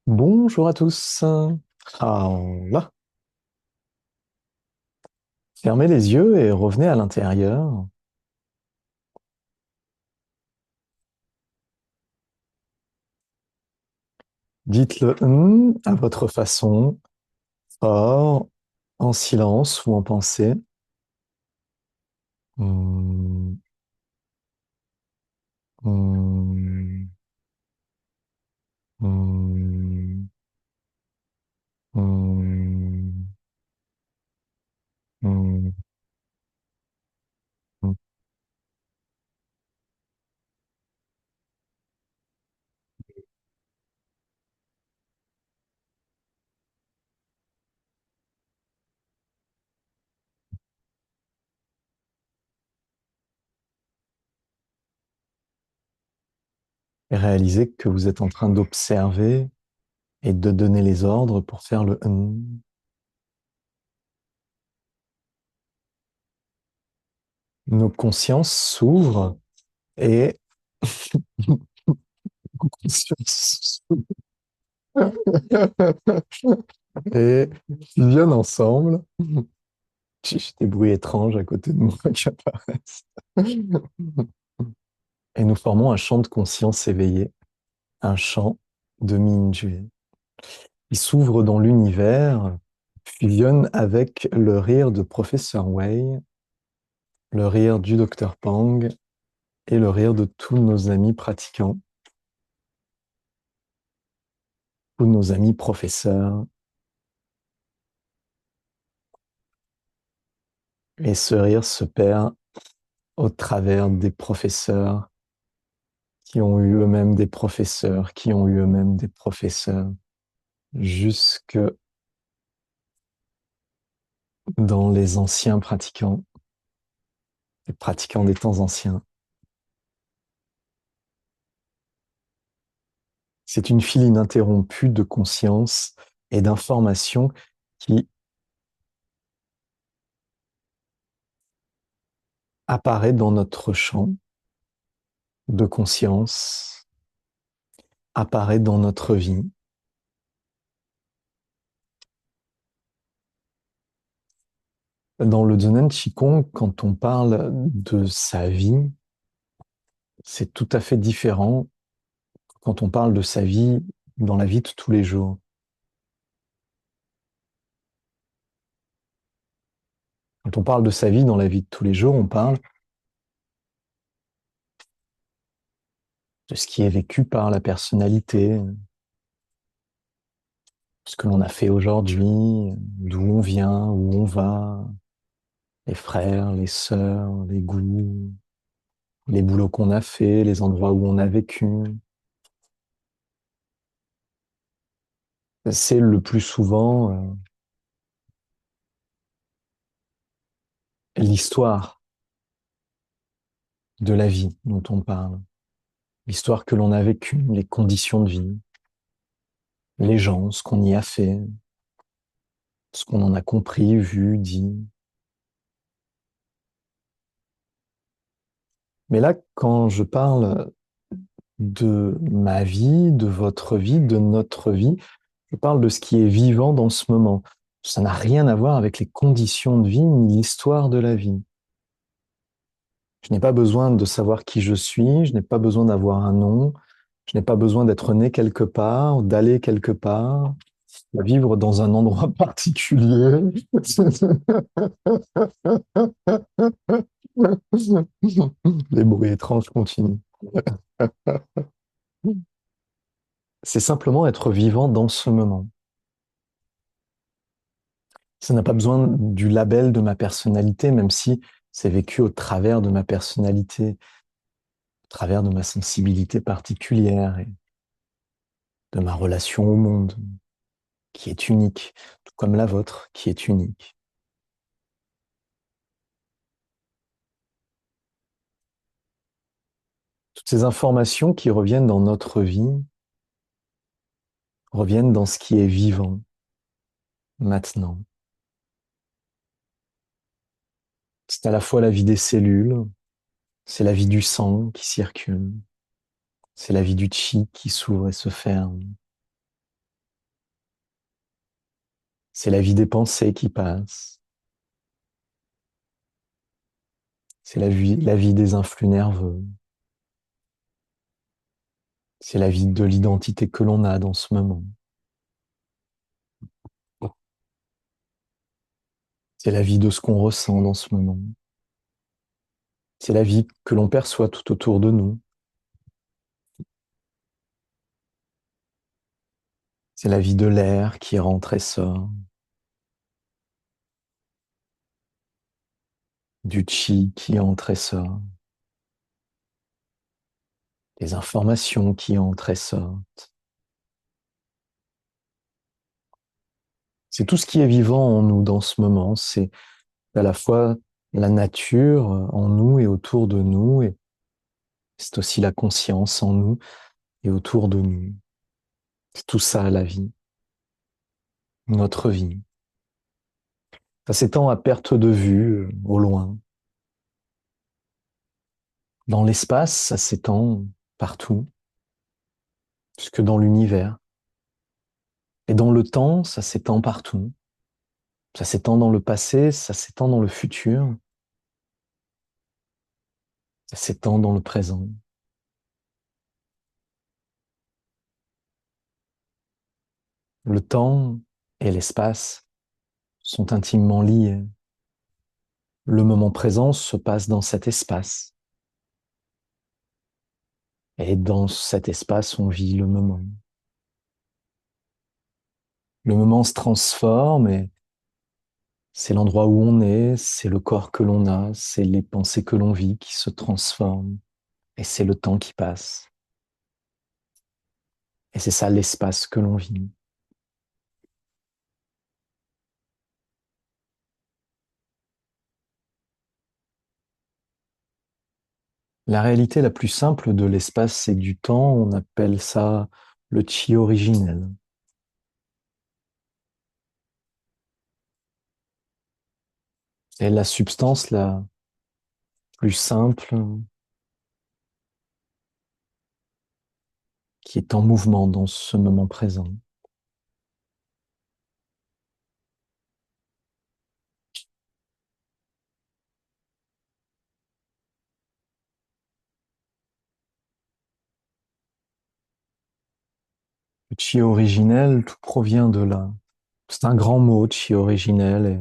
Bonjour à tous. Ah, là, fermez les yeux et revenez à l'intérieur. Dites le à votre façon, fort, en silence ou en pensée. Hum, hum, hum, hum, hum, hum. Et réalisez que vous êtes en train d'observer et de donner les ordres pour faire le Nos consciences s'ouvrent et consciences et viennent ensemble. J'ai des bruits étranges à côté de moi qui apparaissent. Et nous formons un champ de conscience éveillé, un champ de Mingyue. Il s'ouvre dans l'univers, fusionne avec le rire de Professeur Wei, le rire du Docteur Pang et le rire de tous nos amis pratiquants, tous nos amis professeurs. Et ce rire se perd au travers des professeurs qui ont eu eux-mêmes des professeurs, qui ont eu eux-mêmes des professeurs, jusque dans les anciens pratiquants, les pratiquants des temps anciens. C'est une file ininterrompue de conscience et d'information qui apparaît dans notre champ de conscience, apparaît dans notre vie. Dans le Zhenan Qigong, quand on parle de sa vie, c'est tout à fait différent quand on parle de sa vie dans la vie de tous les jours. Quand on parle de sa vie dans la vie de tous les jours, on parle de ce qui est vécu par la personnalité, ce que l'on a fait aujourd'hui, d'où on vient, où on va, les frères, les sœurs, les goûts, les boulots qu'on a fait, les endroits où on a vécu. C'est le plus souvent l'histoire de la vie dont on parle, l'histoire que l'on a vécue, les conditions de vie, les gens, ce qu'on y a fait, ce qu'on en a compris, vu, dit. Mais là, quand je parle de ma vie, de votre vie, de notre vie, je parle de ce qui est vivant dans ce moment. Ça n'a rien à voir avec les conditions de vie ni l'histoire de la vie. Je n'ai pas besoin de savoir qui je suis, je n'ai pas besoin d'avoir un nom, je n'ai pas besoin d'être né quelque part, d'aller quelque part, de vivre dans un endroit particulier. Les bruits étranges continuent. C'est simplement être vivant dans ce moment. Ça n'a pas besoin du label de ma personnalité, même si c'est vécu au travers de ma personnalité, au travers de ma sensibilité particulière et de ma relation au monde, qui est unique, tout comme la vôtre, qui est unique. Toutes ces informations qui reviennent dans notre vie reviennent dans ce qui est vivant maintenant. C'est à la fois la vie des cellules, c'est la vie du sang qui circule, c'est la vie du chi qui s'ouvre et se ferme. C'est la vie des pensées qui passe. C'est la vie des influx nerveux. C'est la vie de l'identité que l'on a dans ce moment. C'est la vie de ce qu'on ressent dans ce moment. C'est la vie que l'on perçoit tout autour de nous. C'est la vie de l'air qui rentre et sort, du chi qui entre et sort, des informations qui entrent et sortent. C'est tout ce qui est vivant en nous dans ce moment. C'est à la fois la nature en nous et autour de nous, et c'est aussi la conscience en nous et autour de nous. C'est tout ça, la vie, notre vie. Ça s'étend à perte de vue, au loin. Dans l'espace, ça s'étend partout, jusque dans l'univers. Et dans le temps, ça s'étend partout. Ça s'étend dans le passé, ça s'étend dans le futur, ça s'étend dans le présent. Le temps et l'espace sont intimement liés. Le moment présent se passe dans cet espace. Et dans cet espace, on vit le moment. Le moment se transforme et c'est l'endroit où on est, c'est le corps que l'on a, c'est les pensées que l'on vit qui se transforment. Et c'est le temps qui passe. Et c'est ça l'espace que l'on vit. La réalité la plus simple de l'espace et du temps, on appelle ça le chi originel. C'est la substance la plus simple qui est en mouvement dans ce moment présent. Le chi originel, tout provient de là. C'est un grand mot, chi originel, et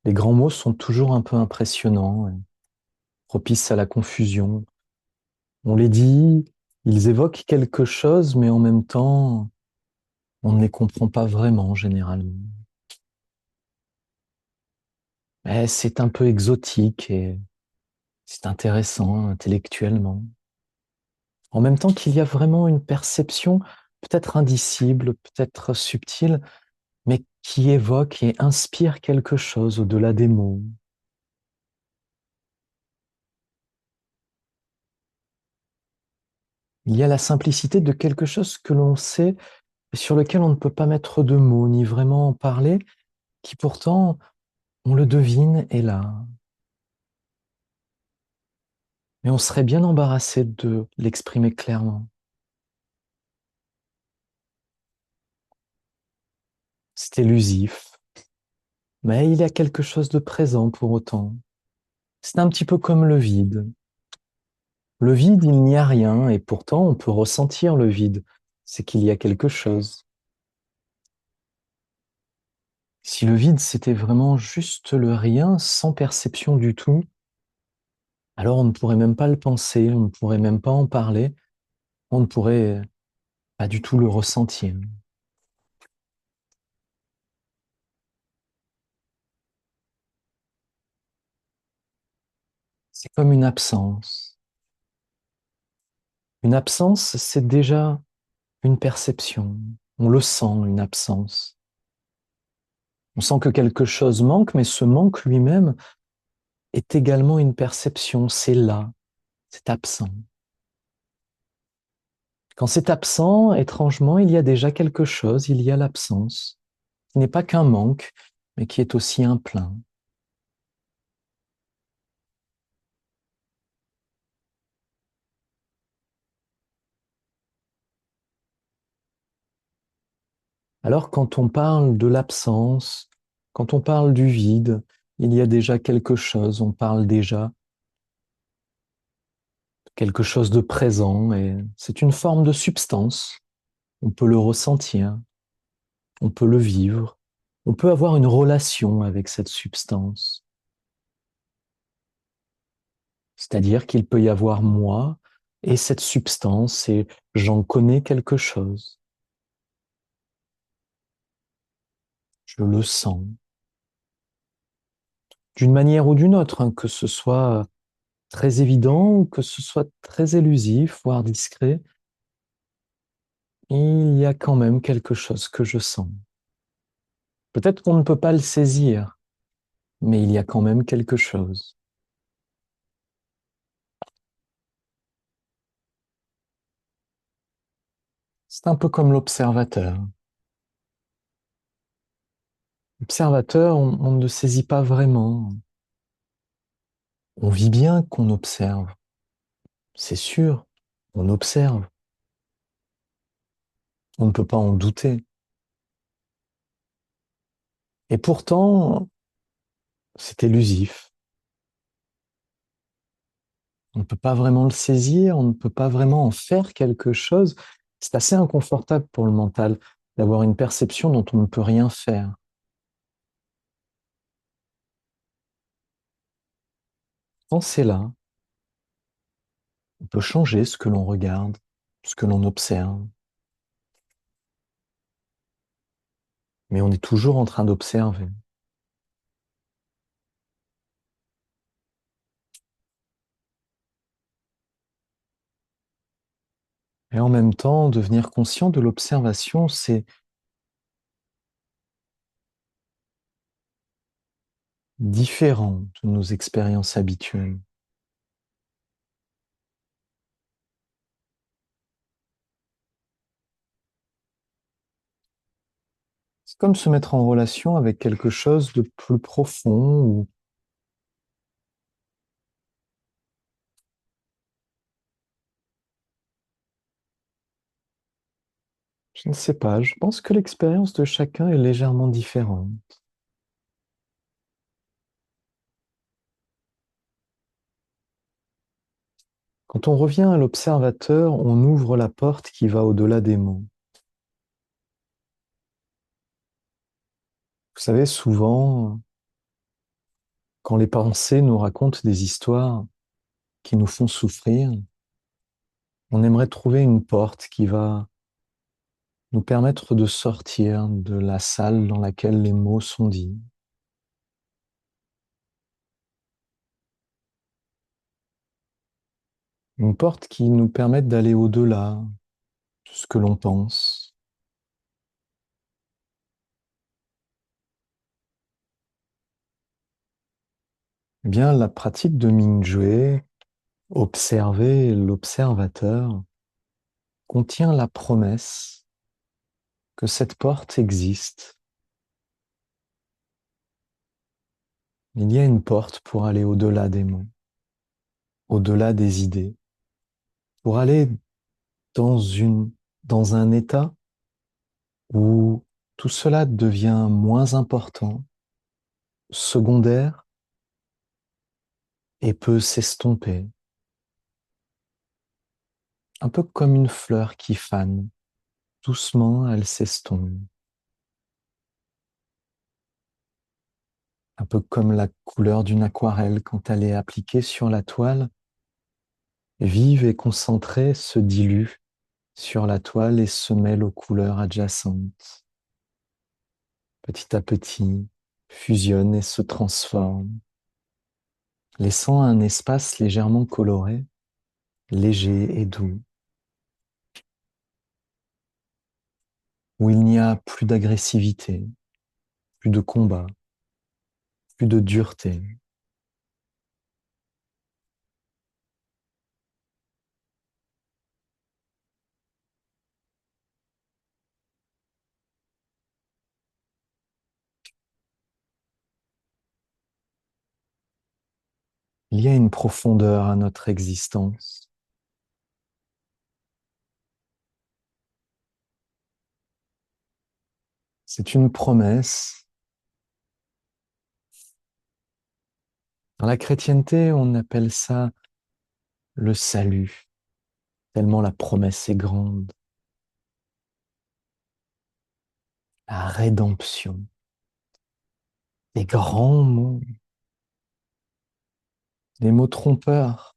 les grands mots sont toujours un peu impressionnants, et propices à la confusion. On les dit, ils évoquent quelque chose, mais en même temps, on ne les comprend pas vraiment généralement. Mais c'est un peu exotique et c'est intéressant intellectuellement. En même temps qu'il y a vraiment une perception peut-être indicible, peut-être subtile, mais qui évoque et inspire quelque chose au-delà des mots. Il y a la simplicité de quelque chose que l'on sait et sur lequel on ne peut pas mettre de mots ni vraiment en parler, qui pourtant, on le devine, est là. Mais on serait bien embarrassé de l'exprimer clairement. C'est élusif, mais il y a quelque chose de présent pour autant. C'est un petit peu comme le vide. Le vide, il n'y a rien, et pourtant on peut ressentir le vide. C'est qu'il y a quelque chose. Si le vide, c'était vraiment juste le rien, sans perception du tout, alors on ne pourrait même pas le penser, on ne pourrait même pas en parler, on ne pourrait pas du tout le ressentir. C'est comme une absence. Une absence, c'est déjà une perception. On le sent, une absence. On sent que quelque chose manque, mais ce manque lui-même est également une perception. C'est là, c'est absent. Quand c'est absent, étrangement, il y a déjà quelque chose, il y a l'absence, qui n'est pas qu'un manque, mais qui est aussi un plein. Alors quand on parle de l'absence, Quand on parle du vide, il y a déjà quelque chose, on parle déjà de quelque chose de présent et c'est une forme de substance. On peut le ressentir, on peut le vivre, on peut avoir une relation avec cette substance. C'est-à-dire qu'il peut y avoir moi et cette substance et j'en connais quelque chose. Je le sens d'une manière ou d'une autre, hein, que ce soit très évident ou que ce soit très élusif, voire discret, il y a quand même quelque chose que je sens. Peut-être qu'on ne peut pas le saisir, mais il y a quand même quelque chose. C'est un peu comme l'observateur. L'observateur, on ne le saisit pas vraiment. On vit bien qu'on observe, c'est sûr, on observe. On ne peut pas en douter. Et pourtant, c'est élusif. On ne peut pas vraiment le saisir, on ne peut pas vraiment en faire quelque chose. C'est assez inconfortable pour le mental d'avoir une perception dont on ne peut rien faire. Quand c'est là, on peut changer ce que l'on regarde, ce que l'on observe. Mais on est toujours en train d'observer. Et en même temps, devenir conscient de l'observation, c'est différent de nos expériences habituelles. C'est comme se mettre en relation avec quelque chose de plus profond ou je ne sais pas, je pense que l'expérience de chacun est légèrement différente. Quand on revient à l'observateur, on ouvre la porte qui va au-delà des mots. Vous savez, souvent, quand les pensées nous racontent des histoires qui nous font souffrir, on aimerait trouver une porte qui va nous permettre de sortir de la salle dans laquelle les mots sont dits. Une porte qui nous permette d'aller au-delà de ce que l'on pense. Eh bien, la pratique de Mingjue, observer l'observateur, contient la promesse que cette porte existe. Il y a une porte pour aller au-delà des mots, au-delà des idées, pour aller dans dans un état où tout cela devient moins important, secondaire et peut s'estomper, un peu comme une fleur qui fane. Doucement, elle s'estompe, un peu comme la couleur d'une aquarelle quand elle est appliquée sur la toile, vive et concentrée, se dilue sur la toile et se mêle aux couleurs adjacentes. Petit à petit, fusionne et se transforme, laissant un espace légèrement coloré, léger et doux, où il n'y a plus d'agressivité, plus de combat, plus de dureté. Il y a une profondeur à notre existence. C'est une promesse Dans la chrétienté, on appelle ça le salut, tellement la promesse est grande, la rédemption, des grands mots, des mots trompeurs,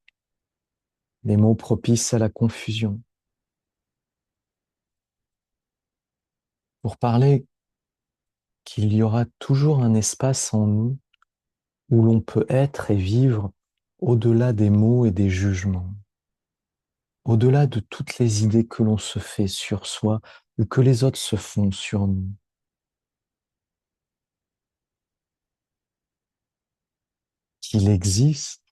des mots propices à la confusion, pour parler qu'il y aura toujours un espace en nous où l'on peut être et vivre au-delà des mots et des jugements, au-delà de toutes les idées que l'on se fait sur soi ou que les autres se font sur nous. Qu'il existe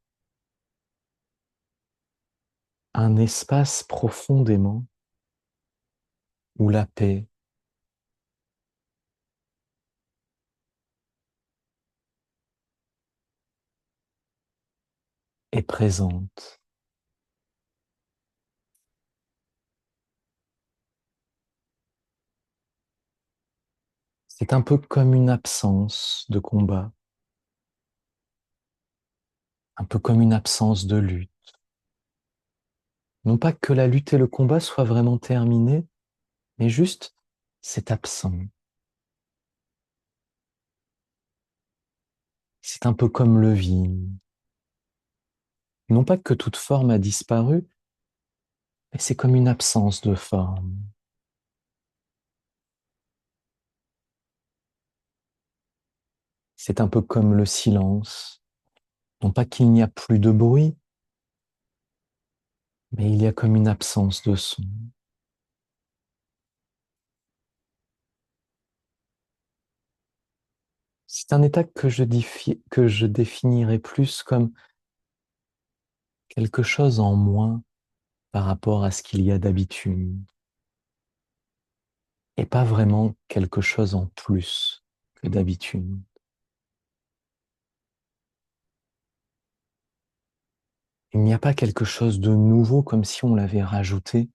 un espace profondément où la paix est présente. C'est un peu comme une absence de combat, un peu comme une absence de lutte. Non pas que la lutte et le combat soient vraiment terminés, mais juste c'est absent. C'est un peu comme le vide. Non pas que toute forme a disparu, mais c'est comme une absence de forme. C'est un peu comme le silence. Non pas qu'il n'y a plus de bruit, mais il y a comme une absence de son. C'est un état que je définirais plus comme quelque chose en moins par rapport à ce qu'il y a d'habitude, et pas vraiment quelque chose en plus que d'habitude. Il n'y a pas quelque chose de nouveau comme si on l'avait rajouté,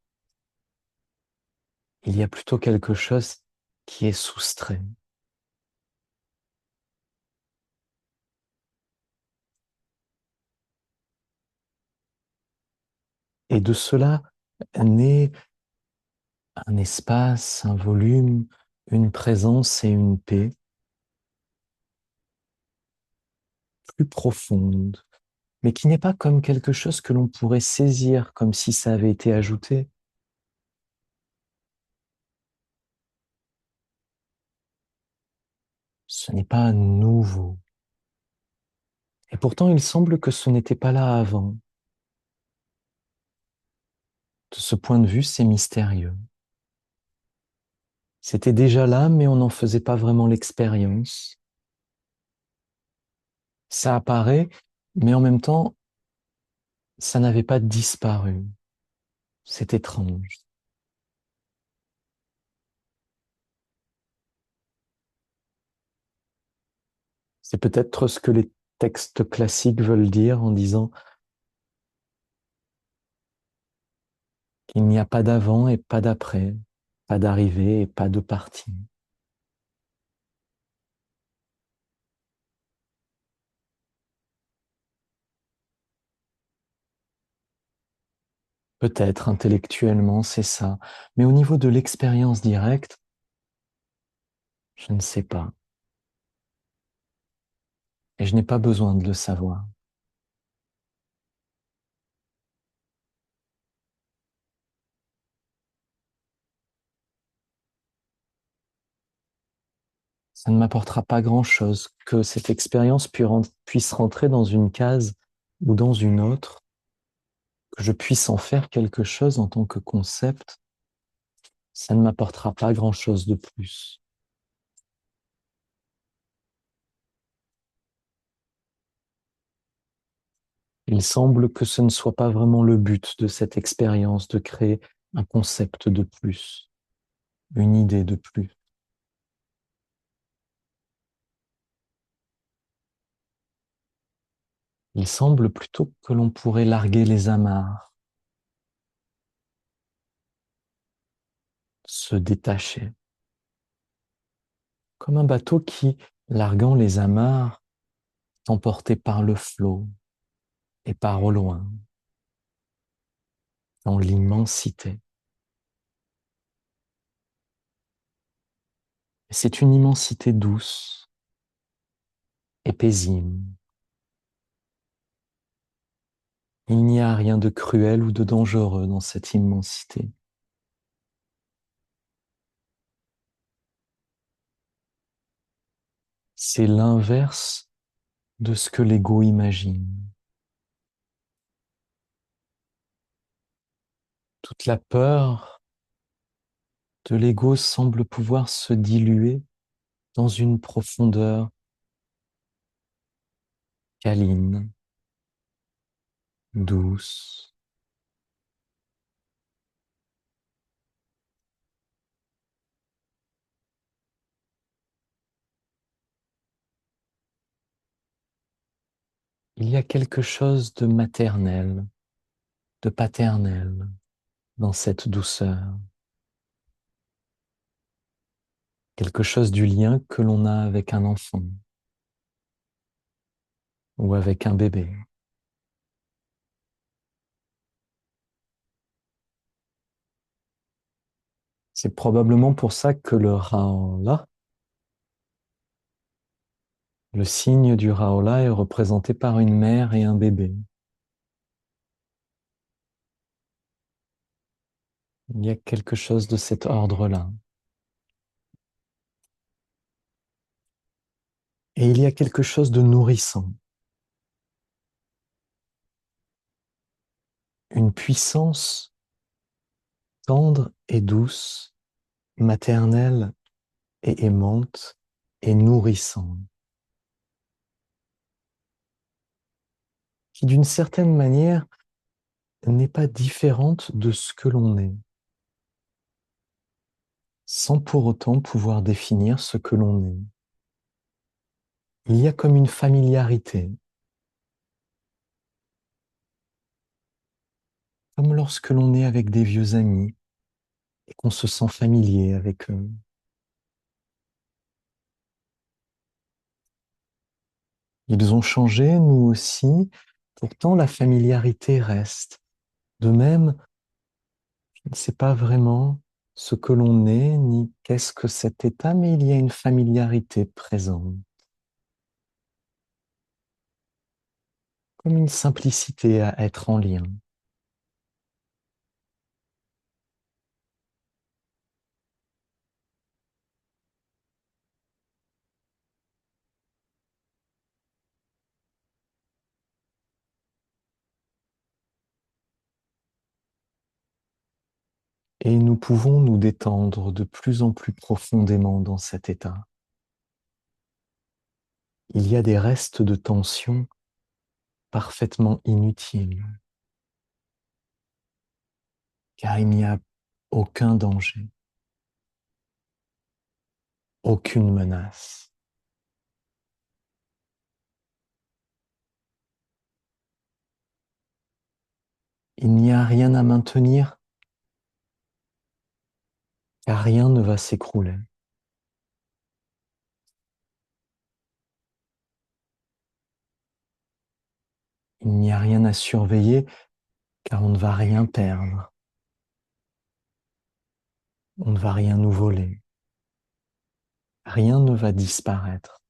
il y a plutôt quelque chose qui est soustrait. Et de cela naît un espace, un volume, une présence et une paix plus profonde, mais qui n'est pas comme quelque chose que l'on pourrait saisir comme si ça avait été ajouté. Ce n'est pas nouveau. Et pourtant, il semble que ce n'était pas là avant. De ce point de vue, c'est mystérieux. C'était déjà là, mais on n'en faisait pas vraiment l'expérience. Ça apparaît, mais en même temps, ça n'avait pas disparu. C'est étrange. C'est peut-être ce que les textes classiques veulent dire en disant qu'il n'y a pas d'avant et pas d'après, pas d'arrivée et pas de partie. Peut-être intellectuellement, c'est ça. Mais au niveau de l'expérience directe, je ne sais pas. Et je n'ai pas besoin de le savoir. Ça ne m'apportera pas grand-chose que cette expérience puisse rentrer dans une case ou dans une autre, que je puisse en faire quelque chose en tant que concept. Ça ne m'apportera pas grand-chose de plus. Il semble que ce ne soit pas vraiment le but de cette expérience de créer un concept de plus, une idée de plus. Il semble plutôt que l'on pourrait larguer les amarres, se détacher, comme un bateau qui, larguant les amarres, emporté par le flot et par au loin, dans l'immensité. Et c'est une immensité douce et paisible. Il n'y a rien de cruel ou de dangereux dans cette immensité. C'est l'inverse de ce que l'ego imagine. Toute la peur de l'ego semble pouvoir se diluer dans une profondeur câline, douce. Il y a quelque chose de maternel, de paternel dans cette douceur. Quelque chose du lien que l'on a avec un enfant ou avec un bébé. C'est probablement pour ça que le Raola, le signe du Raola est représenté par une mère et un bébé. Il y a quelque chose de cet ordre-là. Et il y a quelque chose de nourrissant. Une puissance tendre et douce, maternelle et aimante et nourrissante, qui d'une certaine manière n'est pas différente de ce que l'on est, sans pour autant pouvoir définir ce que l'on est. Il y a comme une familiarité, comme lorsque l'on est avec des vieux amis et qu'on se sent familier avec eux. Ils ont changé, nous aussi, pourtant la familiarité reste. De même, je ne sais pas vraiment ce que l'on est, ni qu'est-ce que cet état, mais il y a une familiarité présente, comme une simplicité à être en lien. Et nous pouvons nous détendre de plus en plus profondément dans cet état. Il y a des restes de tension parfaitement inutiles, car il n'y a aucun danger, aucune menace. Il n'y a rien à maintenir, car rien ne va s'écrouler. Il n'y a rien à surveiller, car on ne va rien perdre. On ne va rien nous voler. Rien ne va disparaître.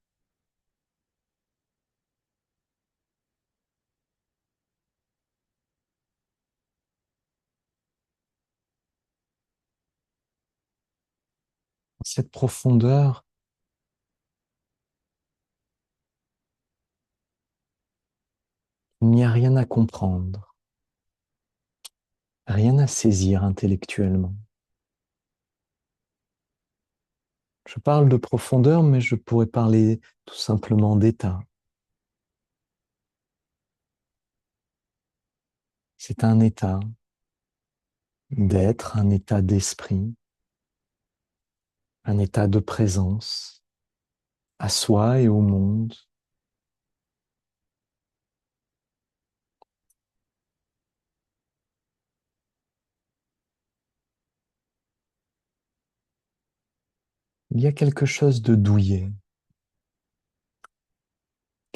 Cette profondeur, il n'y a rien à comprendre, rien à saisir intellectuellement. Je parle de profondeur, mais je pourrais parler tout simplement d'état. C'est un état d'être, un état d'esprit, un état de présence à soi et au monde. Il y a quelque chose de douillet,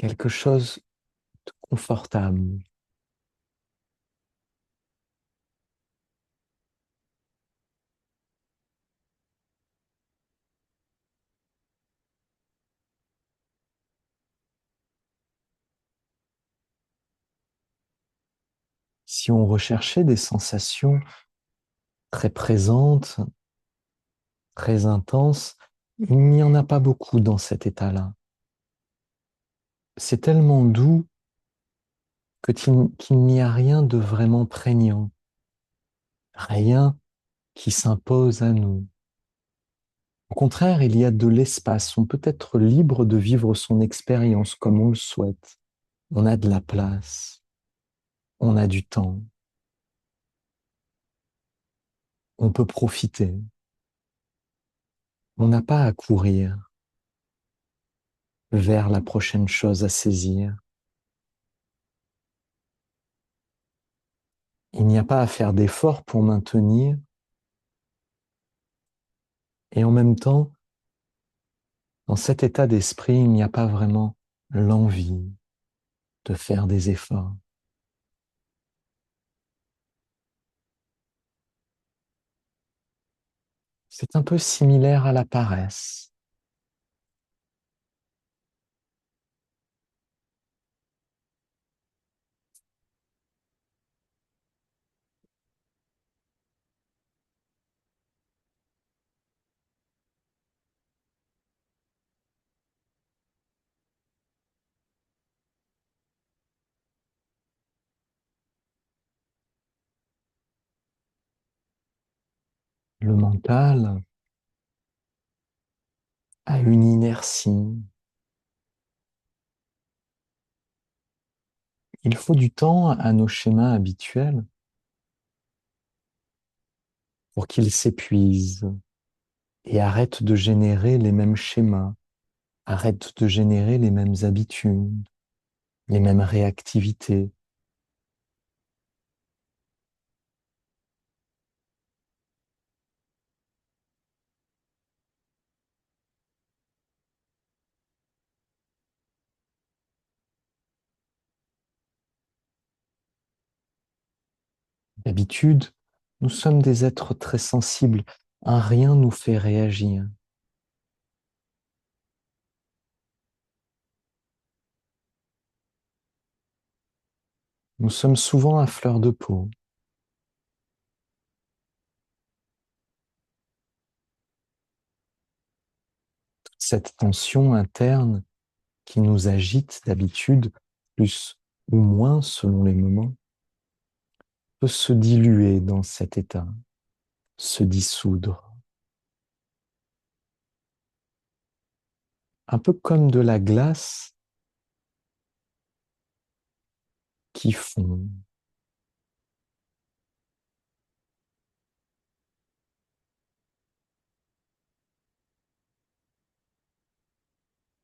quelque chose de confortable. Si on recherchait des sensations très présentes, très intenses, il n'y en a pas beaucoup dans cet état-là. C'est tellement doux qu'il n'y a rien de vraiment prégnant, rien qui s'impose à nous. Au contraire, il y a de l'espace. On peut être libre de vivre son expérience comme on le souhaite. On a de la place, on a du temps, on peut profiter. On n'a pas à courir vers la prochaine chose à saisir. Il n'y a pas à faire d'efforts pour maintenir. Et en même temps, dans cet état d'esprit, il n'y a pas vraiment l'envie de faire des efforts. C'est un peu similaire à la paresse. Le mental a une inertie. Il faut du temps à nos schémas habituels pour qu'ils s'épuisent et arrêtent de générer les mêmes schémas, arrêtent de générer les mêmes habitudes, les mêmes réactivités. D'habitude, nous sommes des êtres très sensibles. Un rien nous fait réagir. Nous sommes souvent à fleur de peau. Cette tension interne qui nous agite d'habitude, plus ou moins selon les moments, peut se diluer dans cet état, se dissoudre. Un peu comme de la glace qui fond.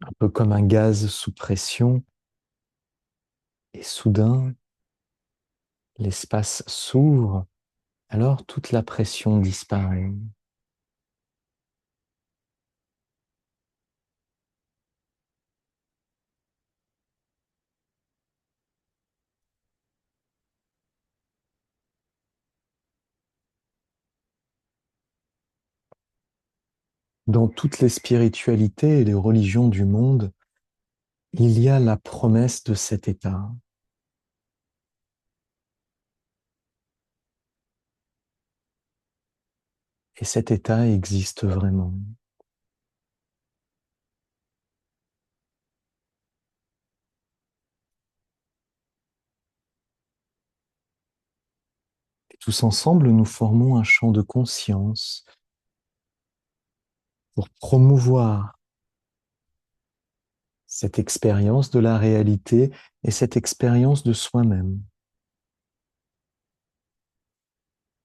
Un peu comme un gaz sous pression. Et soudain, l'espace s'ouvre, alors toute la pression disparaît. Dans toutes les spiritualités et les religions du monde, il y a la promesse de cet état. Et cet état existe vraiment. Et tous ensemble, nous formons un champ de conscience pour promouvoir cette expérience de la réalité et cette expérience de soi-même.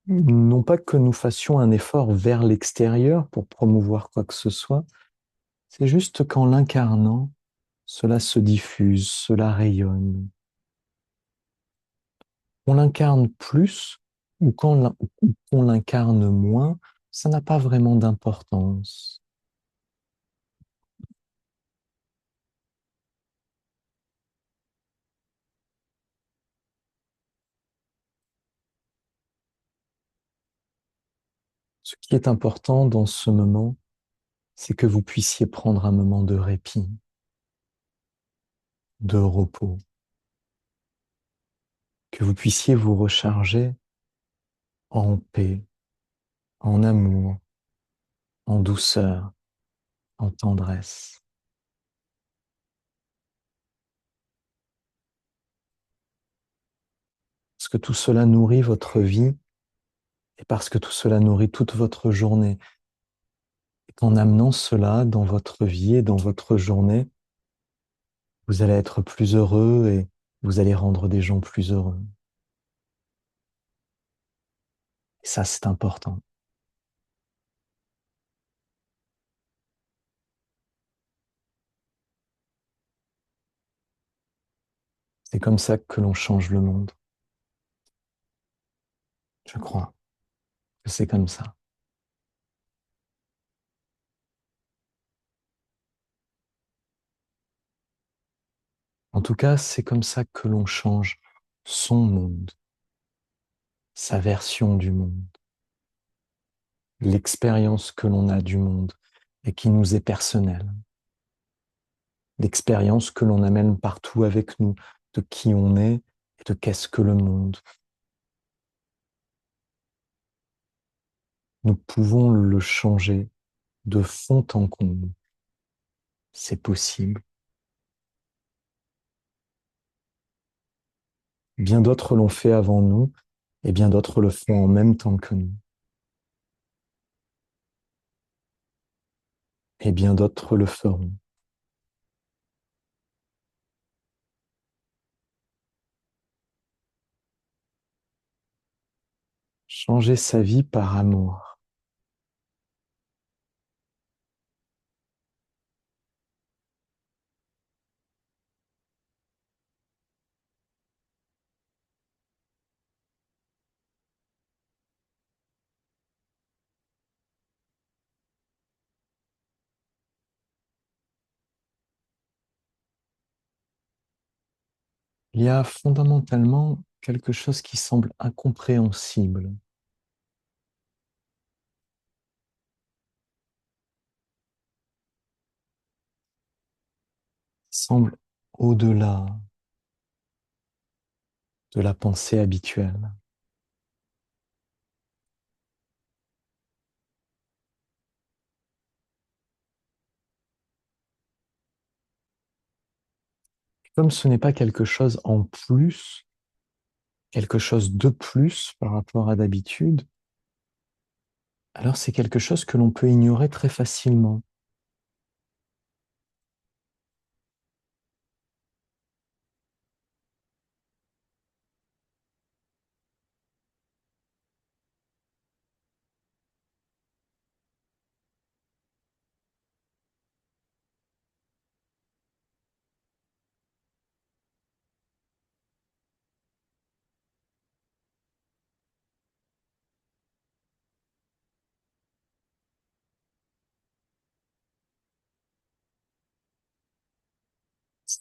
Non pas que nous fassions un effort vers l'extérieur pour promouvoir quoi que ce soit, c'est juste qu'en l'incarnant, cela se diffuse, cela rayonne. On l'incarne plus ou quand on l'incarne moins, ça n'a pas vraiment d'importance. Ce qui est important dans ce moment, c'est que vous puissiez prendre un moment de répit, de repos, que vous puissiez vous recharger en paix, en amour, en douceur, en tendresse. Parce que tout cela nourrit votre vie et parce que tout cela nourrit toute votre journée. Et qu'en amenant cela dans votre vie et dans votre journée, vous allez être plus heureux et vous allez rendre des gens plus heureux. Et ça, c'est important. C'est comme ça que l'on change le monde. Je crois que c'est comme ça. En tout cas, c'est comme ça que l'on change son monde, sa version du monde, l'expérience que l'on a du monde et qui nous est personnelle, l'expérience que l'on amène partout avec nous de qui on est et de qu'est-ce que le monde. Nous pouvons le changer de fond en comble. C'est possible. Bien d'autres l'ont fait avant nous et bien d'autres le font en même temps que nous. Et bien d'autres le feront. Changer sa vie par amour. Il y a fondamentalement quelque chose qui semble incompréhensible, qui semble au-delà de la pensée habituelle. Comme ce n'est pas quelque chose en plus, quelque chose de plus par rapport à d'habitude, alors c'est quelque chose que l'on peut ignorer très facilement.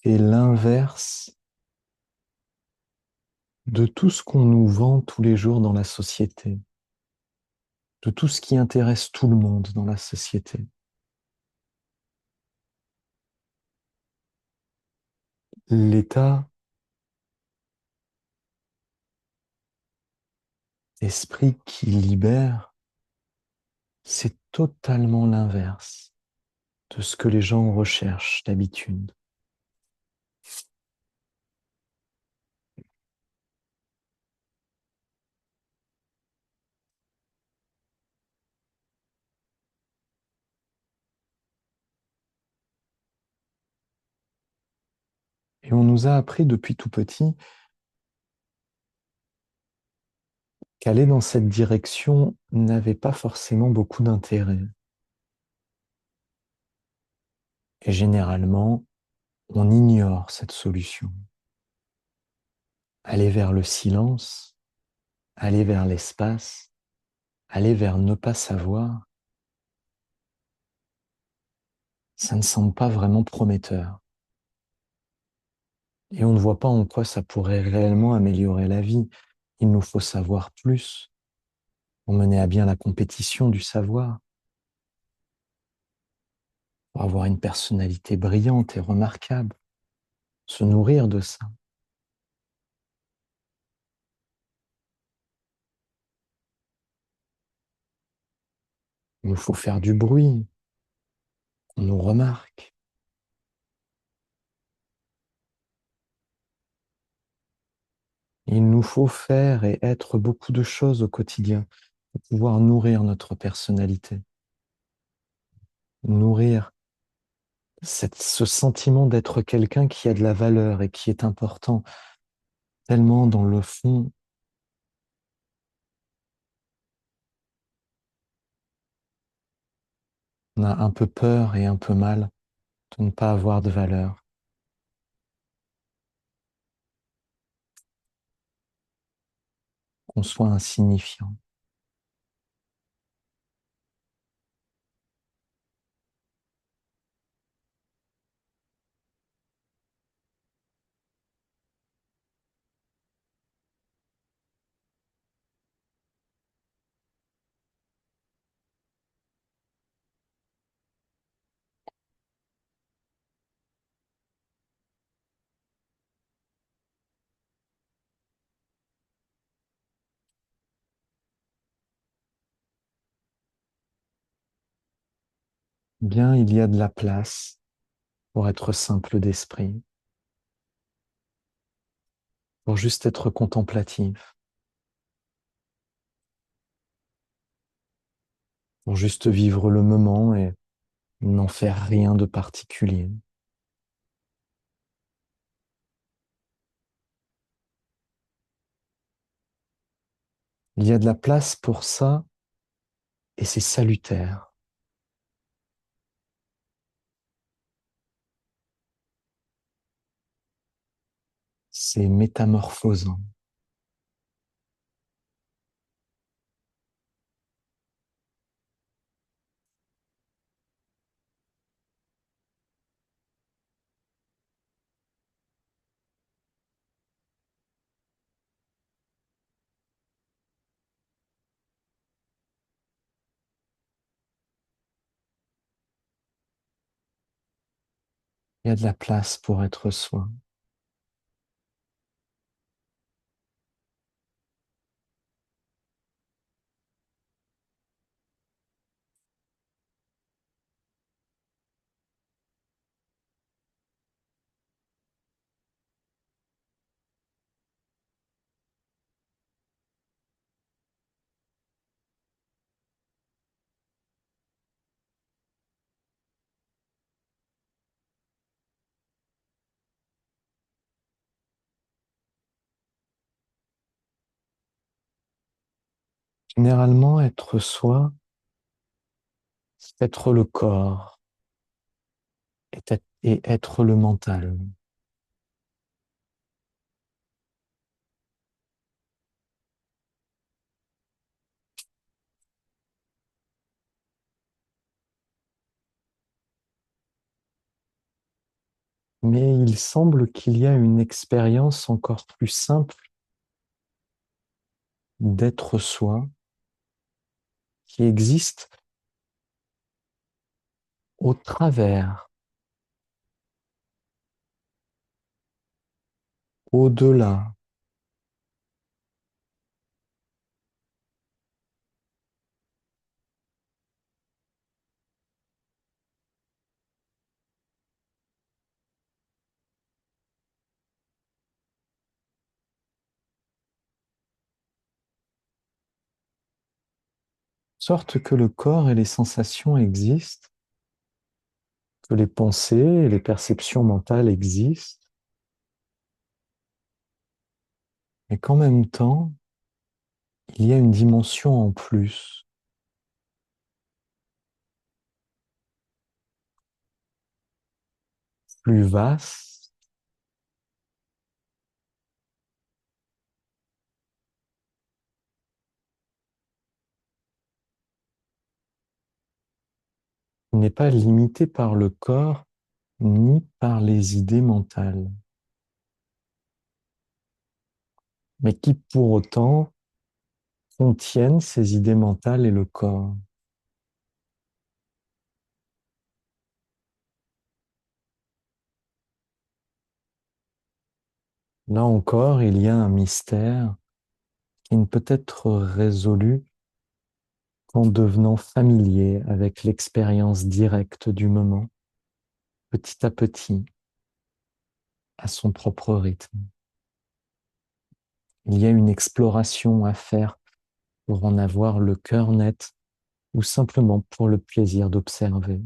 C'est l'inverse de tout ce qu'on nous vend tous les jours dans la société, de tout ce qui intéresse tout le monde dans la société. L'état d'esprit qui libère, c'est totalement l'inverse de ce que les gens recherchent d'habitude. Et on nous a appris depuis tout petit qu'aller dans cette direction n'avait pas forcément beaucoup d'intérêt. Et généralement, on ignore cette solution. Aller vers le silence, aller vers l'espace, aller vers ne pas savoir, ça ne semble pas vraiment prometteur. Et on ne voit pas en quoi ça pourrait réellement améliorer la vie. Il nous faut savoir plus. pour mener à bien la compétition du savoir, pour avoir une personnalité brillante et remarquable, se nourrir de ça. Il nous faut faire du bruit, qu'on nous remarque. Il nous faut faire et être beaucoup de choses au quotidien pour pouvoir nourrir notre personnalité, nourrir ce sentiment d'être quelqu'un qui a de la valeur et qui est important, tellement dans le fond, on a un peu peur et un peu mal de ne pas avoir de valeur, qu'on soit insignifiant. Bien, il y a de la place pour être simple d'esprit, pour juste être contemplatif, pour juste vivre le moment et n'en faire rien de particulier. Il y a de la place pour ça et c'est salutaire, c'est métamorphosant. Il y a de la place pour être soi. Généralement, être soi, c'est être le corps et être le mental. Mais il semble qu'il y a une expérience encore plus simple d'être soi qui existe au travers, au-delà, sorte que le corps et les sensations existent, que les pensées et les perceptions mentales existent, et qu'en même temps, il y a une dimension en plus, plus vaste, qui n'est pas limitée par le corps ni par les idées mentales, mais qui pour autant contiennent ces idées mentales et le corps. Là encore, il y a un mystère qui ne peut être résolu qu'en devenant familier avec l'expérience directe du moment, petit à petit, à son propre rythme. Il y a une exploration à faire pour en avoir le cœur net ou simplement pour le plaisir d'observer.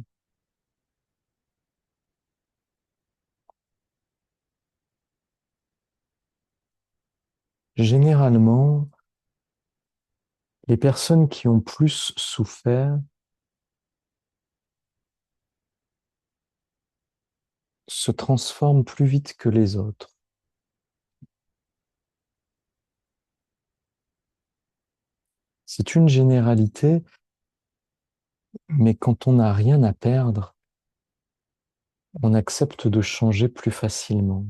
Généralement, les personnes qui ont plus souffert se transforment plus vite que les autres. C'est une généralité, mais quand on n'a rien à perdre, on accepte de changer plus facilement.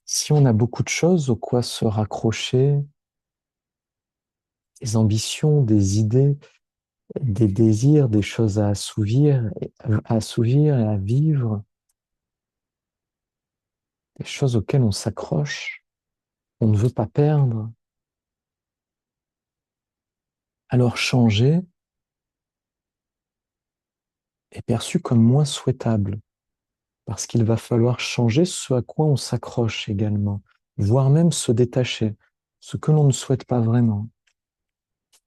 Si on a beaucoup de choses aux quoi se raccrocher, des ambitions, des idées, des désirs, des choses à assouvir et à vivre, des choses auxquelles on s'accroche, on ne veut pas perdre, alors changer est perçu comme moins souhaitable, parce qu'il va falloir changer ce à quoi on s'accroche également, voire même se détacher, ce que l'on ne souhaite pas vraiment.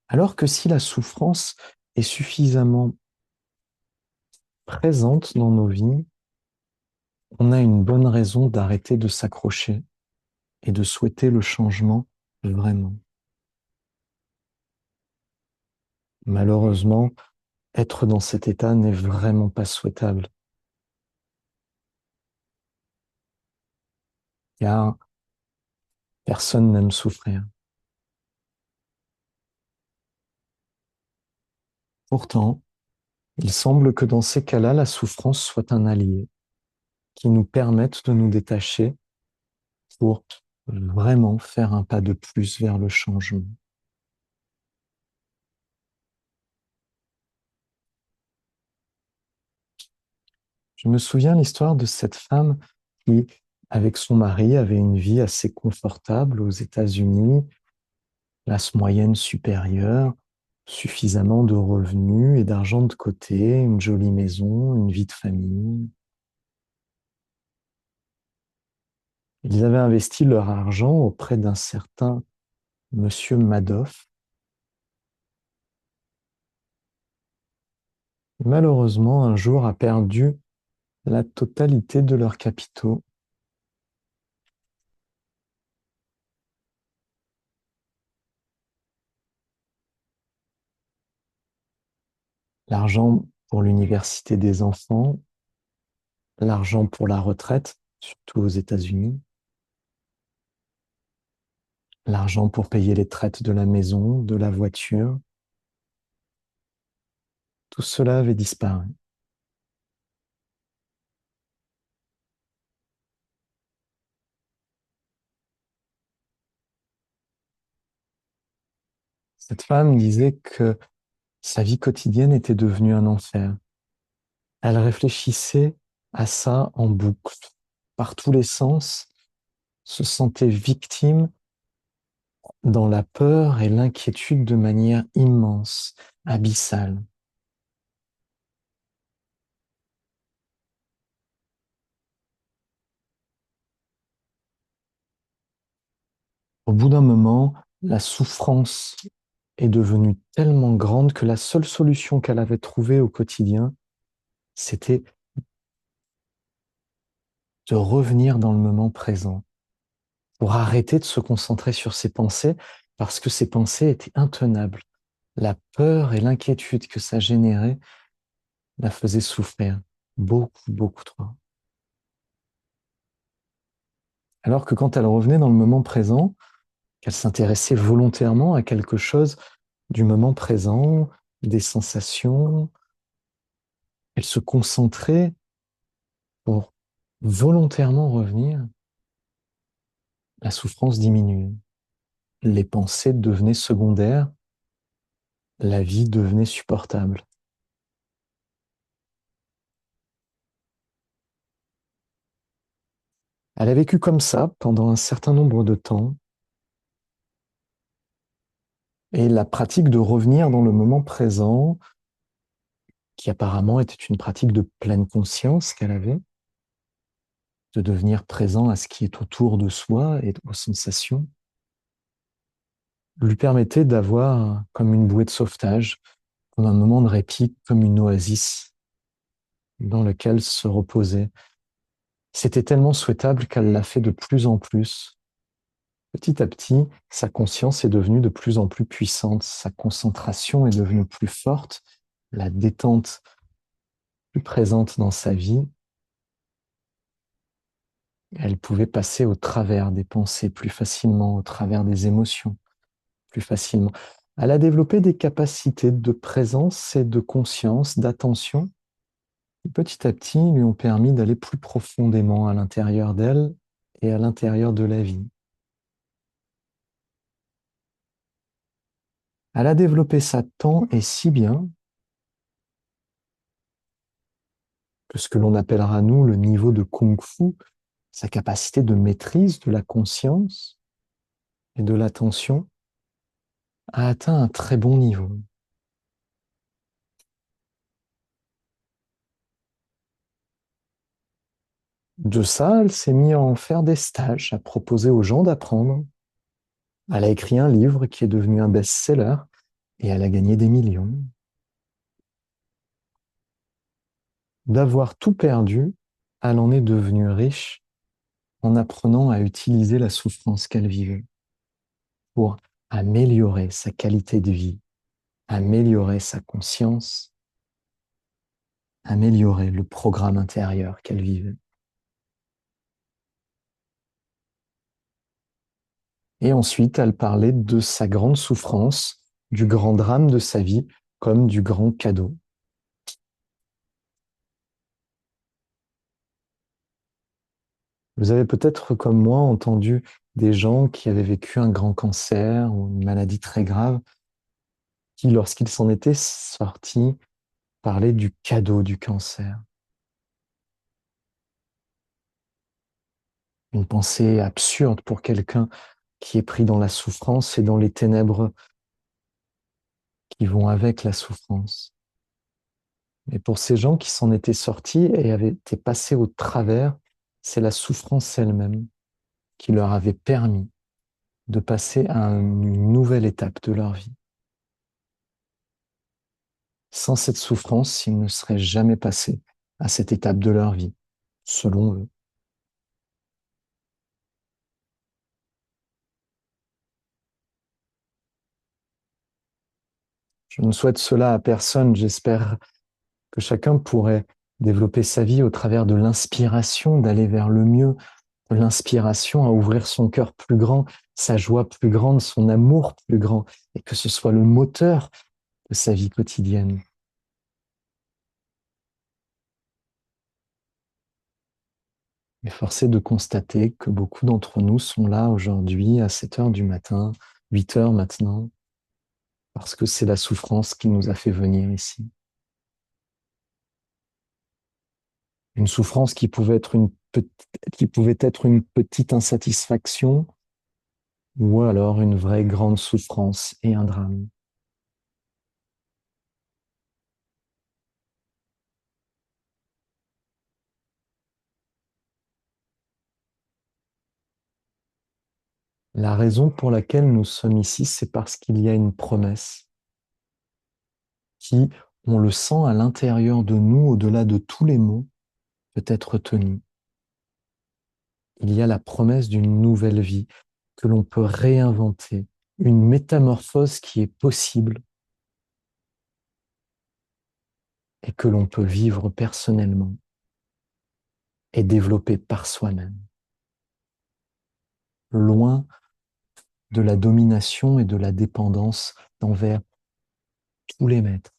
Alors que si la souffrance est suffisamment présente dans nos vies, on a une bonne raison d'arrêter de s'accrocher et de souhaiter le changement vraiment. Malheureusement, être dans cet état n'est vraiment pas souhaitable, car personne n'aime souffrir. Pourtant, il semble que dans ces cas-là, la souffrance soit un allié qui nous permette de nous détacher pour vraiment faire un pas de plus vers le changement. Je me souviens l'histoire de cette femme qui, avec son mari, avait une vie assez confortable aux États-Unis, classe moyenne supérieure, suffisamment de revenus et d'argent de côté, une jolie maison, une vie de famille. Ils avaient investi leur argent auprès d'un certain monsieur Madoff. Malheureusement, un jour a perdu la totalité de leurs capitaux. L'argent pour l'université des enfants, l'argent pour la retraite, surtout aux États-Unis, l'argent pour payer les traites de la maison, de la voiture, tout cela avait disparu. Cette femme disait que sa vie quotidienne était devenue un enfer. Elle réfléchissait à ça en boucle, par tous les sens, se sentait victime dans la peur et l'inquiétude de manière immense, abyssale. Au bout d'un moment, la souffrance est devenue tellement grande que la seule solution qu'elle avait trouvée au quotidien, c'était de revenir dans le moment présent, pour arrêter de se concentrer sur ses pensées, parce que ses pensées étaient intenables. La peur et l'inquiétude que ça générait la faisaient souffrir beaucoup, beaucoup trop. Alors que quand elle revenait dans le moment présent, qu'elle s'intéressait volontairement à quelque chose du moment présent, des sensations, elle se concentrait pour volontairement revenir, la souffrance diminuait. Les pensées devenaient secondaires, la vie devenait supportable. Elle a vécu comme ça pendant un certain nombre de temps, et la pratique de revenir dans le moment présent, qui apparemment était une pratique de pleine conscience qu'elle avait, de devenir présent à ce qui est autour de soi et aux sensations, lui permettait d'avoir comme une bouée de sauvetage, comme un moment de répit, comme une oasis dans lequel se reposer. C'était tellement souhaitable qu'elle l'a fait de plus en plus. Petit à petit, sa conscience est devenue de plus en plus puissante, sa concentration est devenue plus forte, la détente plus présente dans sa vie. Elle pouvait passer au travers des pensées plus facilement, au travers des émotions plus facilement. Elle a développé des capacités de présence et de conscience, d'attention, qui petit à petit lui ont permis d'aller plus profondément à l'intérieur d'elle et à l'intérieur de la vie. Elle a développé ça tant et si bien que ce que l'on appellera, nous, le niveau de kung-fu, sa capacité de maîtrise de la conscience et de l'attention, a atteint un très bon niveau. De ça, elle s'est mise à en faire des stages, à proposer aux gens d'apprendre. Elle a écrit un livre qui est devenu un best-seller et elle a gagné des millions. D'avoir tout perdu, elle en est devenue riche en apprenant à utiliser la souffrance qu'elle vivait pour améliorer sa qualité de vie, améliorer sa conscience, améliorer le programme intérieur qu'elle vivait. Et ensuite, elle parlait de sa grande souffrance, du grand drame de sa vie, comme du grand cadeau. Vous avez peut-être, comme moi, entendu des gens qui avaient vécu un grand cancer ou une maladie très grave, qui, lorsqu'ils s'en étaient sortis, parlaient du cadeau du cancer. Une pensée absurde pour quelqu'un qui est pris dans la souffrance et dans les ténèbres qui vont avec la souffrance. Mais pour ces gens qui s'en étaient sortis et avaient été passés au travers, c'est la souffrance elle-même qui leur avait permis de passer à une nouvelle étape de leur vie. Sans cette souffrance, ils ne seraient jamais passés à cette étape de leur vie, selon eux. Je ne souhaite cela à personne. J'espère que chacun pourrait développer sa vie au travers de l'inspiration, d'aller vers le mieux, de l'inspiration à ouvrir son cœur plus grand, sa joie plus grande, son amour plus grand, et que ce soit le moteur de sa vie quotidienne. Mais force est de constater que beaucoup d'entre nous sont là aujourd'hui à 7 heures du matin, 8 heures maintenant, parce que c'est la souffrance qui nous a fait venir ici. Une souffrance qui pouvait être une petite insatisfaction ou alors une vraie grande souffrance et un drame. La raison pour laquelle nous sommes ici, c'est parce qu'il y a une promesse qui, on le sent à l'intérieur de nous, au-delà de tous les mots, peut être tenue. Il y a la promesse d'une nouvelle vie que l'on peut réinventer, une métamorphose qui est possible et que l'on peut vivre personnellement et développer par soi-même, loin de la domination et de la dépendance envers tous les maîtres.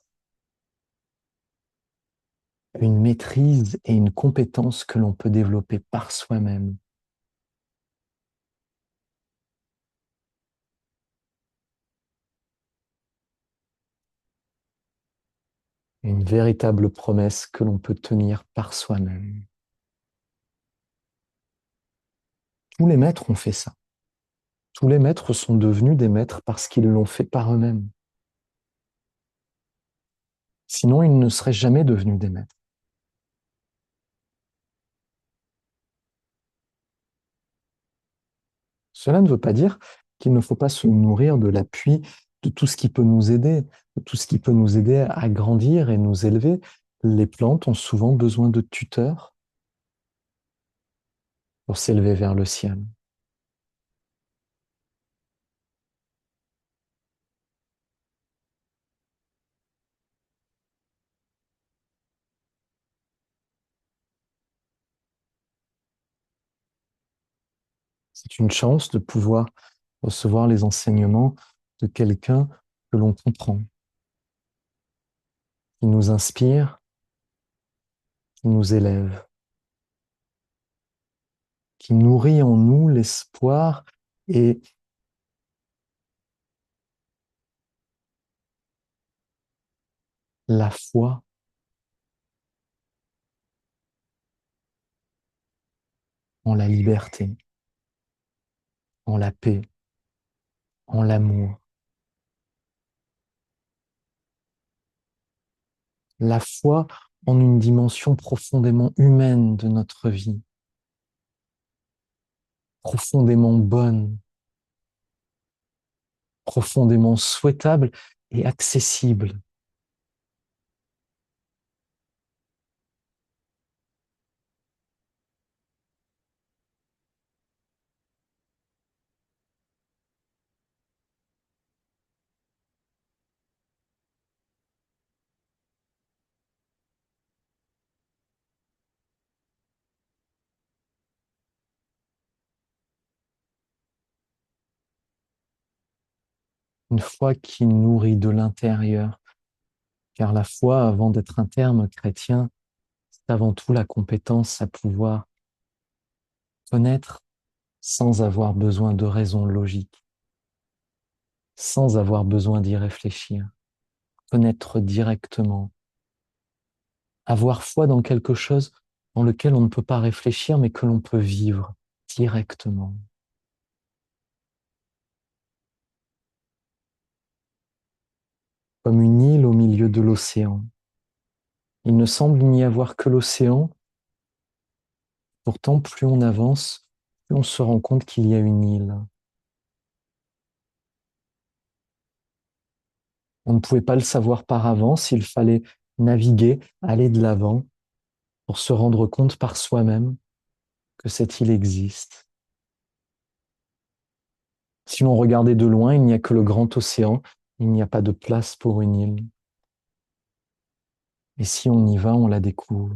Une maîtrise et une compétence que l'on peut développer par soi-même une véritable promesse que l'on peut tenir par soi-même. Tous les maîtres ont fait ça. Tous les maîtres sont devenus des maîtres parce qu'ils l'ont fait par eux-mêmes. Sinon, ils ne seraient jamais devenus des maîtres. Cela ne veut pas dire qu'il ne faut pas se nourrir de l'appui de tout ce qui peut nous aider, de tout ce qui peut nous aider à grandir et nous élever. Les plantes ont souvent besoin de tuteurs pour s'élever vers le ciel. C'est une chance de pouvoir recevoir les enseignements de quelqu'un que l'on comprend, qui nous inspire, qui nous élève, qui nourrit en nous l'espoir et la foi en la liberté, en la paix, en l'amour. La foi en une dimension profondément humaine de notre vie, profondément bonne, profondément souhaitable et accessible. Une foi qui nourrit de l'intérieur, car la foi, avant d'être un terme chrétien, c'est avant tout la compétence à pouvoir connaître sans avoir besoin de raison logique, sans avoir besoin d'y réfléchir, connaître directement, avoir foi dans quelque chose dans lequel on ne peut pas réfléchir, mais que l'on peut vivre directement. Comme une île au milieu de l'océan. Il ne semble n'y avoir que l'océan, pourtant plus on avance, plus on se rend compte qu'il y a une île. On ne pouvait pas le savoir par avance, il fallait naviguer, aller de l'avant pour se rendre compte par soi-même que cette île existe. Si l'on regardait de loin, il n'y a que le grand océan, il n'y a pas de place pour une île. Et si on y va, on la découvre.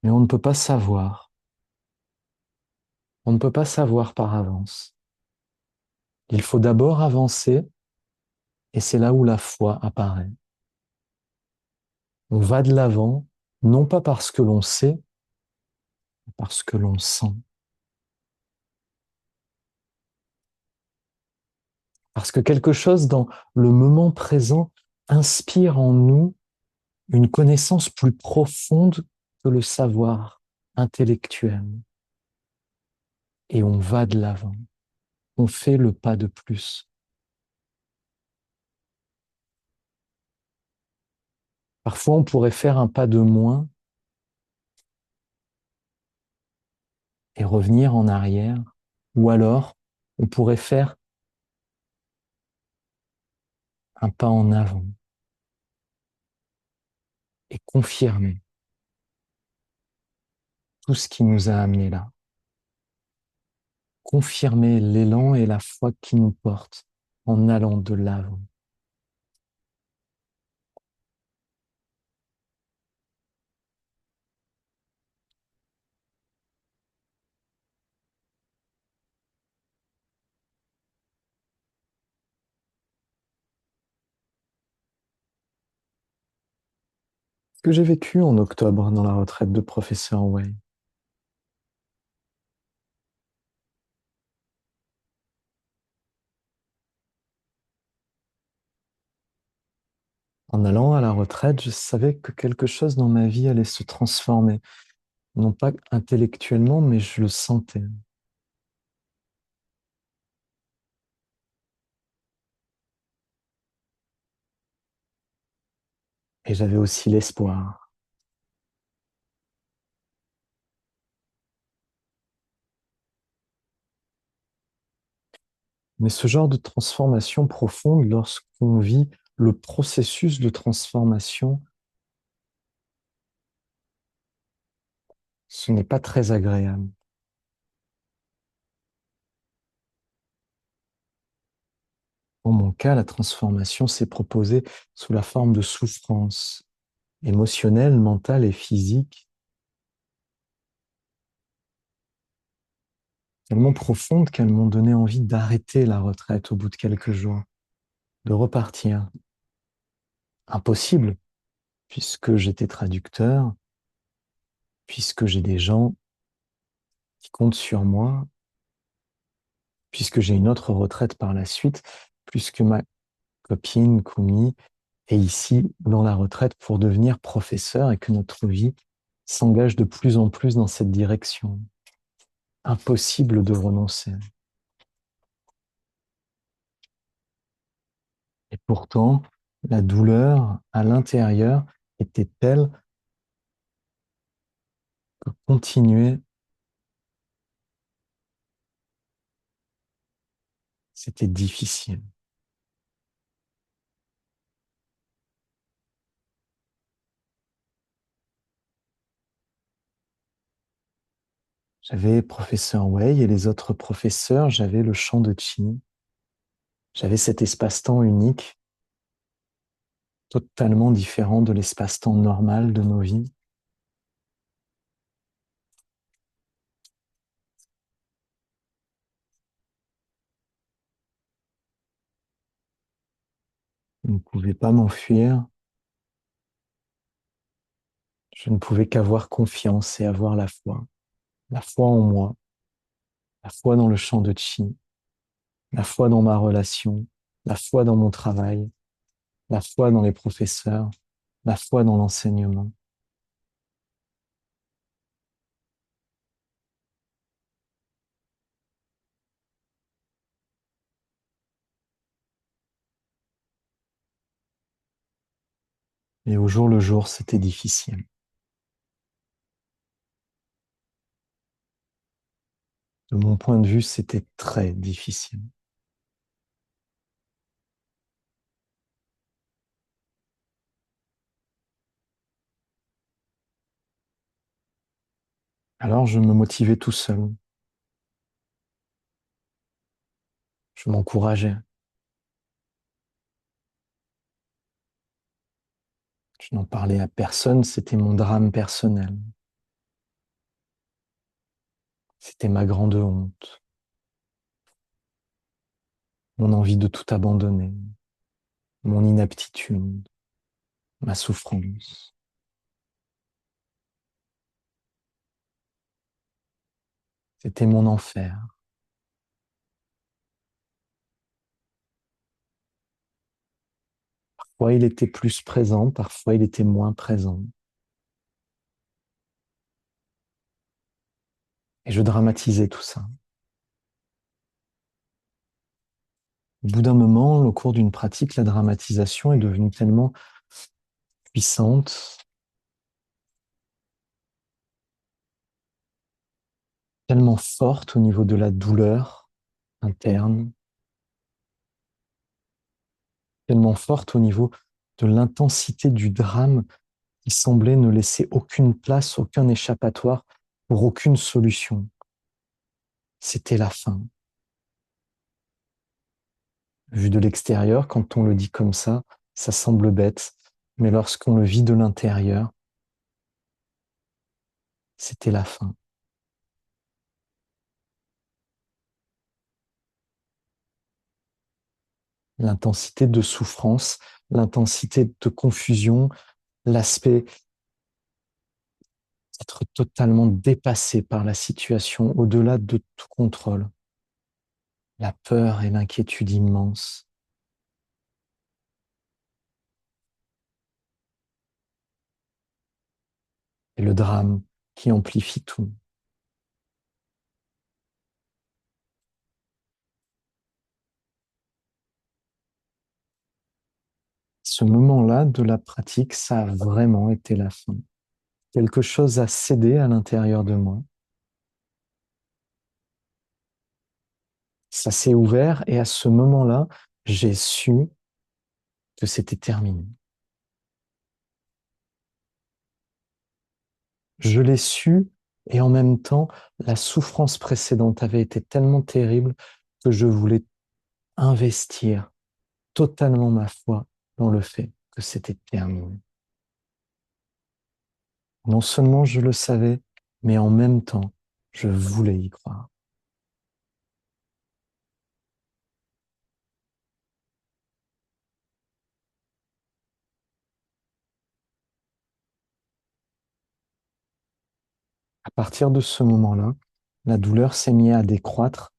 Mais on ne peut pas savoir. On ne peut pas savoir par avance. Il faut d'abord avancer et c'est là où la foi apparaît. On va de l'avant, non pas parce que l'on sait, mais parce que l'on sent. Parce que quelque chose dans le moment présent inspire en nous une connaissance plus profonde que le savoir intellectuel. Et on va de l'avant. On fait le pas de plus. Parfois, on pourrait faire un pas de moins et revenir en arrière. Ou alors, on pourrait faire un pas en avant et confirmer tout ce qui nous a amenés là. Confirmer l'élan et la foi qui nous porte en allant de l'avant. Ce que j'ai vécu en octobre dans la retraite de professeur Way, en allant à la retraite, je savais que quelque chose dans ma vie allait se transformer. Non pas intellectuellement, mais je le sentais. Et j'avais aussi l'espoir. Mais ce genre de transformation profonde, lorsqu'on vit le processus de transformation, ce n'est pas très agréable. Dans mon cas, la transformation s'est proposée sous la forme de souffrances émotionnelles, mentales et physiques, tellement profondes qu'elles m'ont donné envie d'arrêter la retraite au bout de quelques jours, de repartir. Impossible, puisque j'étais traducteur, puisque j'ai des gens qui comptent sur moi, puisque j'ai une autre retraite par la suite, puisque ma copine Koumi est ici dans la retraite pour devenir professeur et que notre vie s'engage de plus en plus dans cette direction. Impossible de renoncer. Et pourtant, la douleur à l'intérieur était telle que continuer, c'était difficile. J'avais professeur Wei et les autres professeurs, j'avais le champ de Qi, j'avais cet espace-temps unique, totalement différent de l'espace-temps normal de nos vies. Je ne pouvais pas m'enfuir, je ne pouvais qu'avoir confiance et avoir la foi en moi, la foi dans le champ de Qi, la foi dans ma relation, la foi dans mon travail, la foi dans les professeurs, la foi dans l'enseignement. Et au jour le jour, c'était difficile. De mon point de vue, c'était très difficile. Alors je me motivais tout seul, je m'encourageais, je n'en parlais à personne, c'était mon drame personnel, c'était ma grande honte, mon envie de tout abandonner, mon inaptitude, ma souffrance. C'était mon enfer. Parfois il était plus présent, parfois il était moins présent. Et je dramatisais tout ça. Au bout d'un moment, au cours d'une pratique, la dramatisation est devenue tellement puissante, tellement forte au niveau de la douleur interne, tellement forte au niveau de l'intensité du drame qui semblait ne laisser aucune place, aucun échappatoire pour aucune solution. C'était la fin. Vu de l'extérieur, quand on le dit comme ça semble bête, mais lorsqu'on le vit de l'intérieur, c'était la fin. L'intensité de souffrance, l'intensité de confusion, l'aspect d'être totalement dépassé par la situation, au-delà de tout contrôle, la peur et l'inquiétude immense, et le drame qui amplifie tout. Ce moment-là de la pratique, ça a vraiment été la fin. Quelque chose a cédé à l'intérieur de moi. Ça s'est ouvert et à ce moment-là, j'ai su que c'était terminé. Je l'ai su et en même temps, la souffrance précédente avait été tellement terrible que je voulais investir totalement ma foi dans le fait que c'était terminé. Non seulement je le savais, mais en même temps, je voulais y croire. À partir de ce moment-là, la douleur s'est mise à décroître.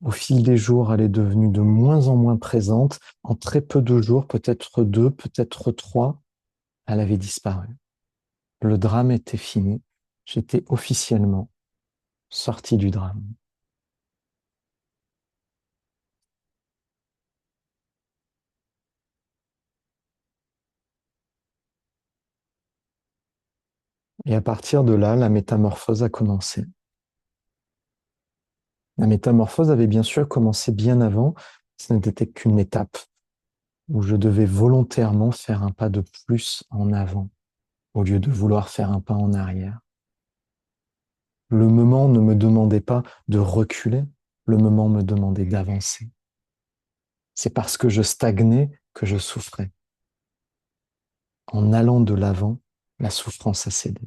Au fil des jours, elle est devenue de moins en moins présente. En très peu de jours, peut-être 2, peut-être 3, elle avait disparu. Le drame était fini. J'étais officiellement sorti du drame. Et à partir de là, la métamorphose a commencé. La métamorphose avait bien sûr commencé bien avant. Ce n'était qu'une étape où je devais volontairement faire un pas de plus en avant au lieu de vouloir faire un pas en arrière. Le moment ne me demandait pas de reculer, le moment me demandait d'avancer. C'est parce que je stagnais que je souffrais. En allant de l'avant, la souffrance a cédé.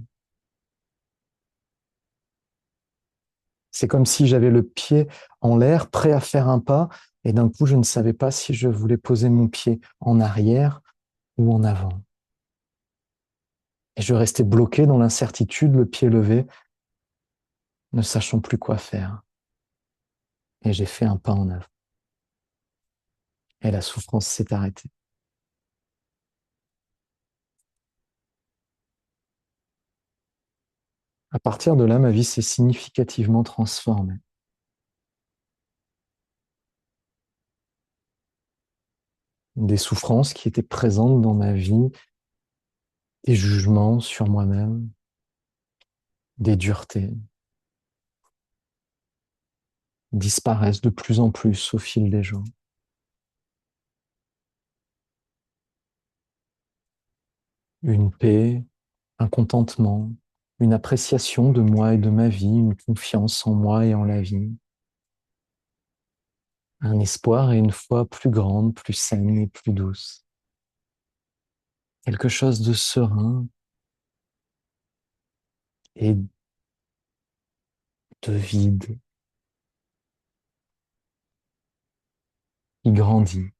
C'est comme si j'avais le pied en l'air, prêt à faire un pas, et d'un coup, je ne savais pas si je voulais poser mon pied en arrière ou en avant. Et je restais bloqué dans l'incertitude, le pied levé, ne sachant plus quoi faire. Et j'ai fait un pas en avant. Et la souffrance s'est arrêtée. À partir de là, ma vie s'est significativement transformée. Des souffrances qui étaient présentes dans ma vie, des jugements sur moi-même, des duretés, disparaissent de plus en plus au fil des jours. Une paix, un contentement, une appréciation de moi et de ma vie, une confiance en moi et en la vie, un espoir et une foi plus grande, plus saine et plus douce. Quelque chose de serein et de vide qui grandit.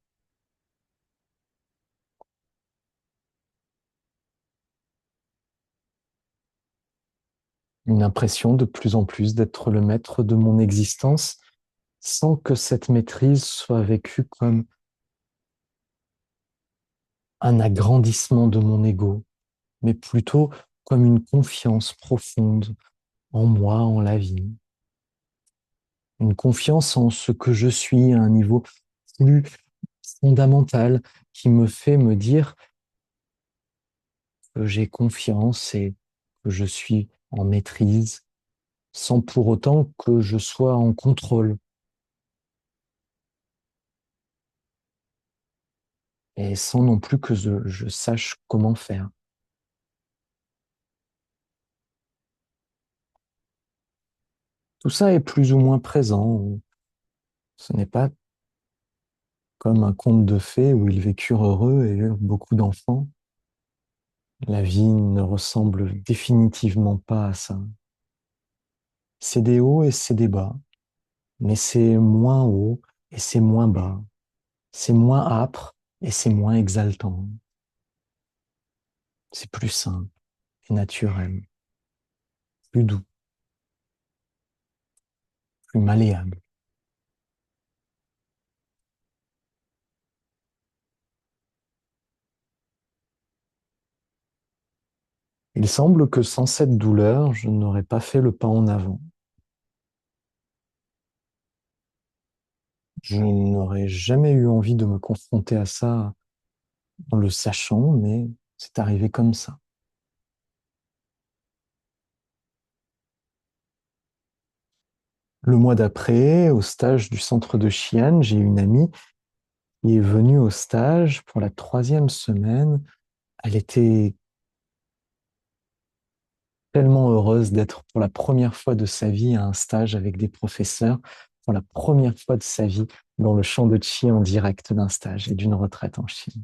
Une impression de plus en plus d'être le maître de mon existence sans que cette maîtrise soit vécue comme un agrandissement de mon ego, mais plutôt comme une confiance profonde en moi, en la vie, une confiance en ce que je suis à un niveau plus fondamental qui me fait me dire que j'ai confiance et que je suis en maîtrise sans pour autant que je sois en contrôle et sans non plus que je sache comment faire. Tout ça est plus ou moins présent. Ce n'est pas comme un conte de fées où ils vécurent heureux et eurent beaucoup d'enfants. La vie ne ressemble définitivement pas à ça. C'est des hauts et c'est des bas, mais c'est moins haut et c'est moins bas. C'est moins âpre et c'est moins exaltant. C'est plus simple et naturel, plus doux, plus malléable. Il semble que sans cette douleur, je n'aurais pas fait le pas en avant. Je n'aurais jamais eu envie de me confronter à ça en le sachant, mais c'est arrivé comme ça. Le mois d'après, au stage du centre de Xi'an, j'ai une amie qui est venue au stage pour la troisième semaine. Elle était tellement heureuse d'être pour la première fois de sa vie à un stage avec des professeurs, pour la première fois de sa vie dans le champ de Chi en direct d'un stage et d'une retraite en Chine.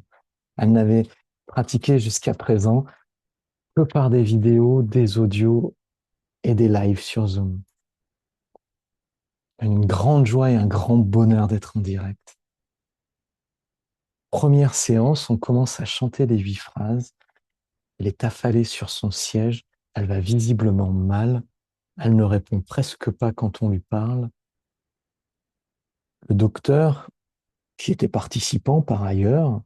Elle n'avait pratiqué jusqu'à présent que par des vidéos, des audios et des lives sur Zoom. Une grande joie et un grand bonheur d'être en direct. Première séance, on commence à chanter les 8 phrases. Elle est affalée sur son siège. Elle va visiblement mal. Elle ne répond presque pas quand on lui parle. Le docteur, qui était participant par ailleurs,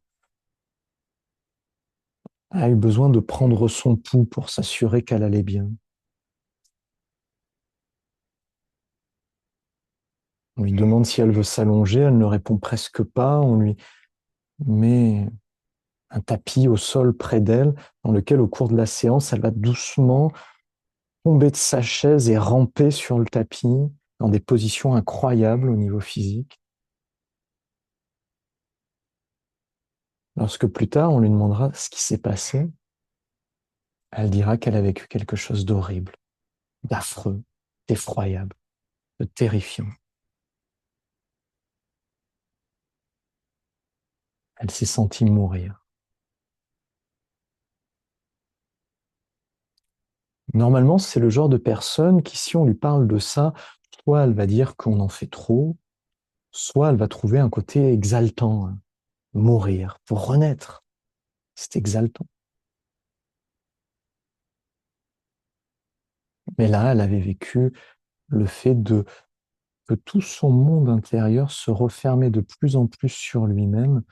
a eu besoin de prendre son pouls pour s'assurer qu'elle allait bien. On lui demande si elle veut s'allonger. Elle ne répond presque pas. On lui met un tapis au sol près d'elle, dans lequel, au cours de la séance, elle va doucement tomber de sa chaise et ramper sur le tapis dans des positions incroyables au niveau physique. Lorsque plus tard, on lui demandera ce qui s'est passé, elle dira qu'elle a vécu quelque chose d'horrible, d'affreux, d'effroyable, de terrifiant. Elle s'est sentie mourir. Normalement, c'est le genre de personne qui, si on lui parle de ça, soit elle va dire qu'on en fait trop, soit elle va trouver un côté exaltant, hein. Mourir pour renaître, c'est exaltant. Mais là, elle avait vécu le fait de que tout son monde intérieur se refermait de plus en plus sur lui-même,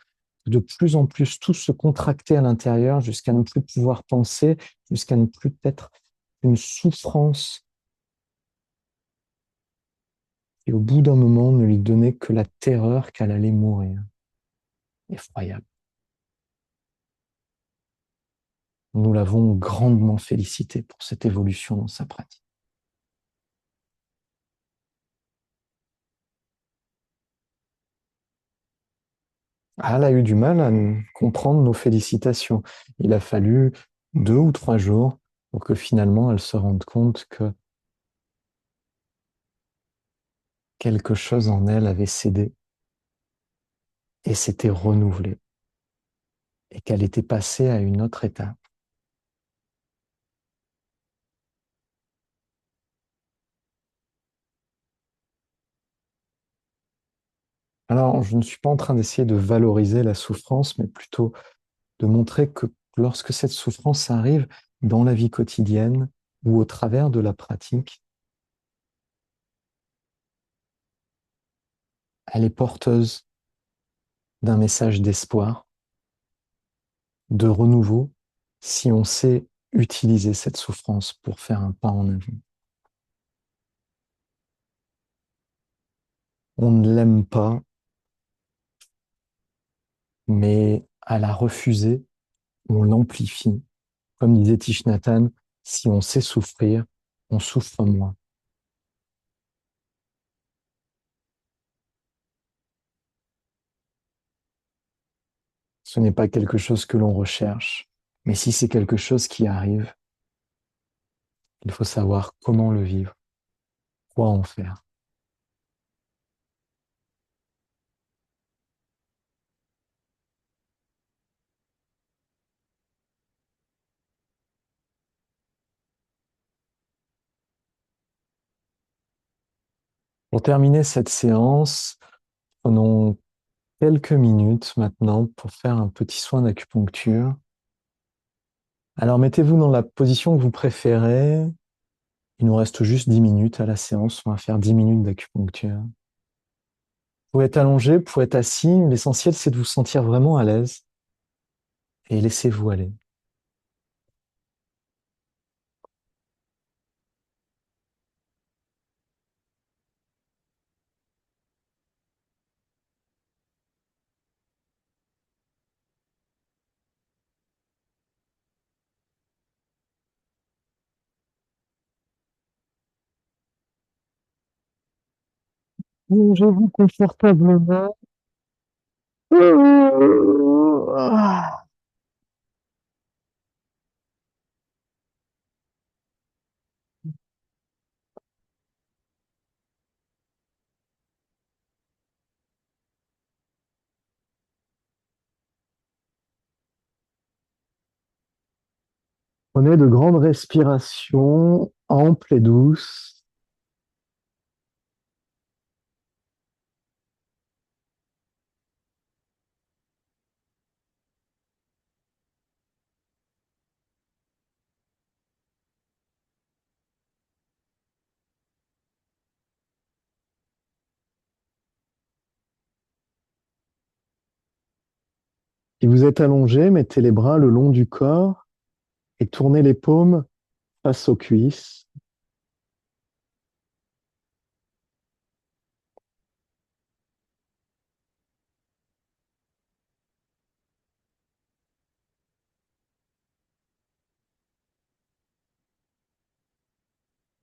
de plus en plus tout se contractait à l'intérieur jusqu'à ne plus pouvoir penser, jusqu'à ne plus être une souffrance et au bout d'un moment ne lui donnait que la terreur qu'elle allait mourir. Effroyable. Nous l'avons grandement félicitée pour cette évolution dans sa pratique. Elle a eu du mal à comprendre nos félicitations. Il a fallu 2 ou 3 jours pour que finalement elle se rende compte que quelque chose en elle avait cédé et s'était renouvelé et qu'elle était passée à une autre étape. Alors, je ne suis pas en train d'essayer de valoriser la souffrance, mais plutôt de montrer que lorsque cette souffrance arrive dans la vie quotidienne ou au travers de la pratique, elle est porteuse d'un message d'espoir, de renouveau, si on sait utiliser cette souffrance pour faire un pas en avant. On ne l'aime pas, mais à la refuser, on l'amplifie. Comme disait Thich Nhat Hanh, si on sait souffrir, on souffre moins. Ce n'est pas quelque chose que l'on recherche, mais si c'est quelque chose qui arrive, il faut savoir comment le vivre, quoi en faire. Pour terminer cette séance, prenons quelques minutes maintenant pour faire un petit soin d'acupuncture. Alors mettez-vous dans la position que vous préférez. Il nous reste juste 10 minutes à la séance. On va faire 10 minutes d'acupuncture. Vous pouvez être allongé, vous pouvez être assis. L'essentiel, c'est de vous sentir vraiment à l'aise et laissez-vous aller. Allongez-vous confortablement. Prenez de grandes respirations amples et douces. Si vous êtes allongé, mettez les bras le long du corps et tournez les paumes face aux cuisses.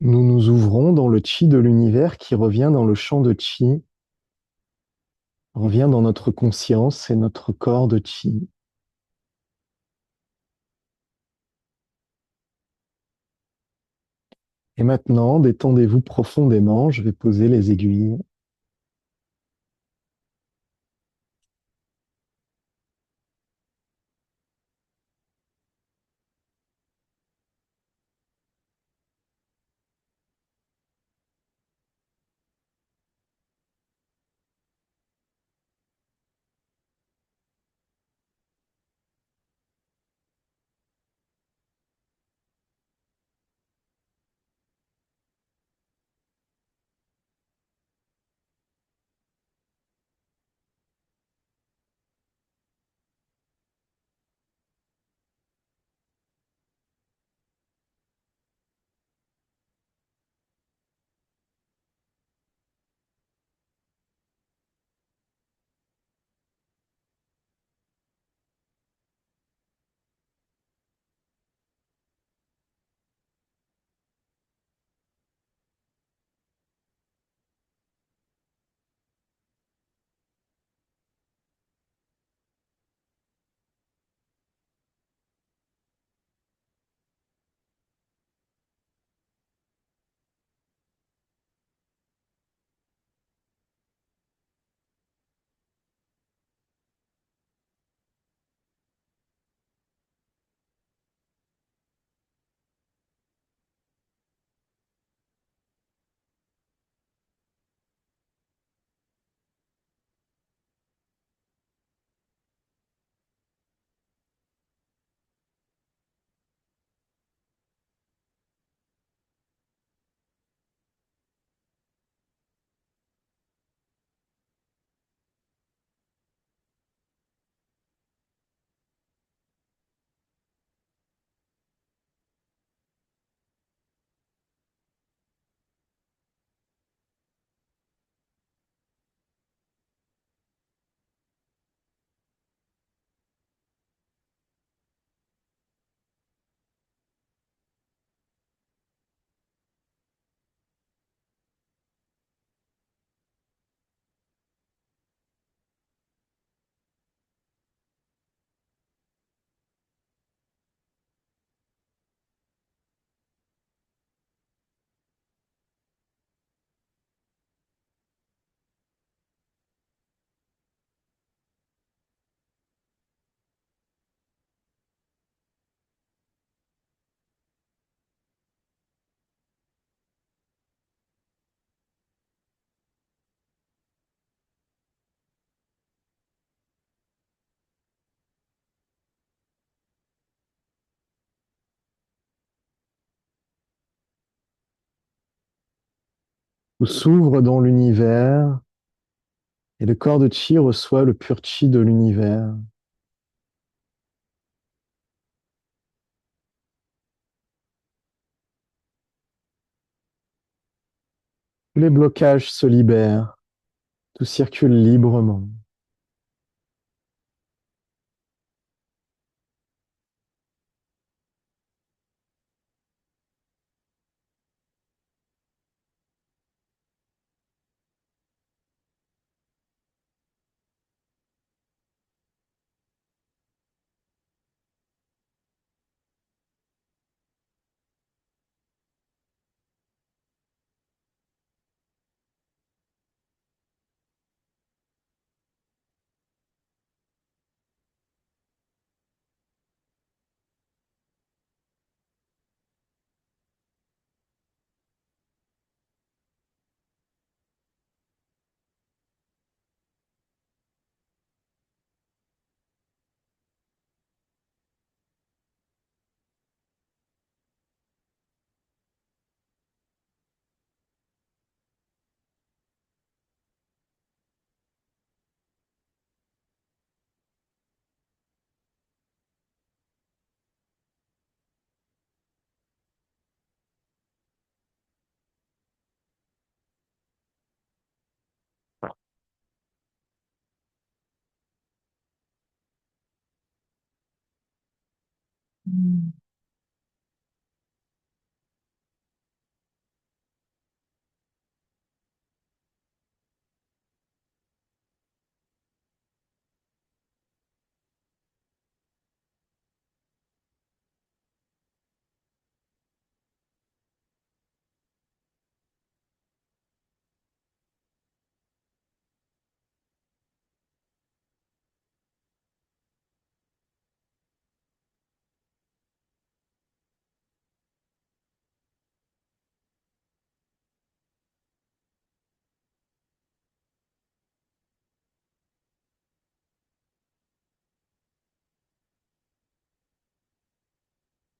Nous nous ouvrons dans le chi de l'univers qui revient dans le champ de chi, revient dans notre conscience et notre corps de chi. Et maintenant, détendez-vous profondément. Je vais poser les aiguilles. Tout s'ouvre dans l'univers et le corps de chi reçoit le pur chi de l'univers. Tous les blocages se libèrent, tout circule librement.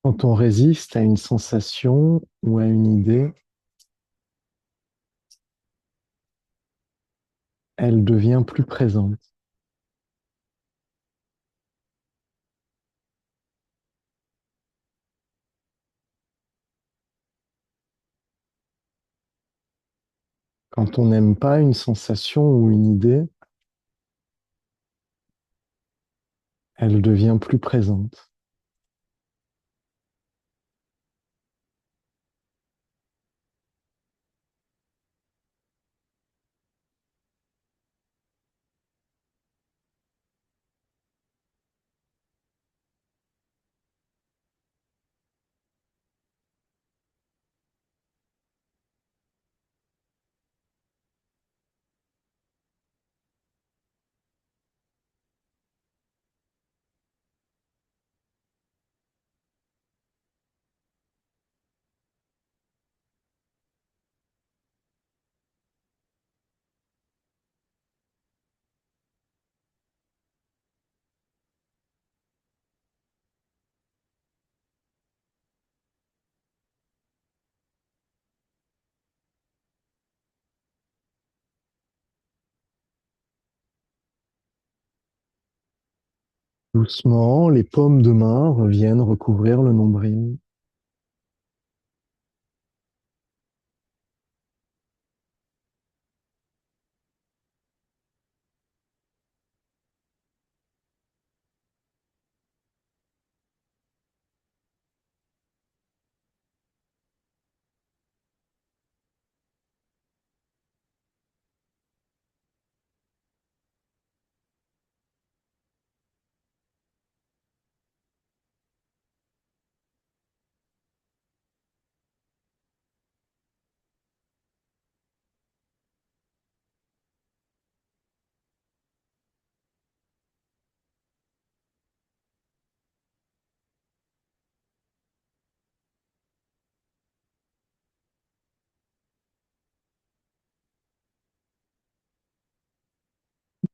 Quand on résiste à une sensation ou à une idée, elle devient plus présente. Quand on n'aime pas une sensation ou une idée, elle devient plus présente. Doucement, les paumes de main reviennent recouvrir le nombril.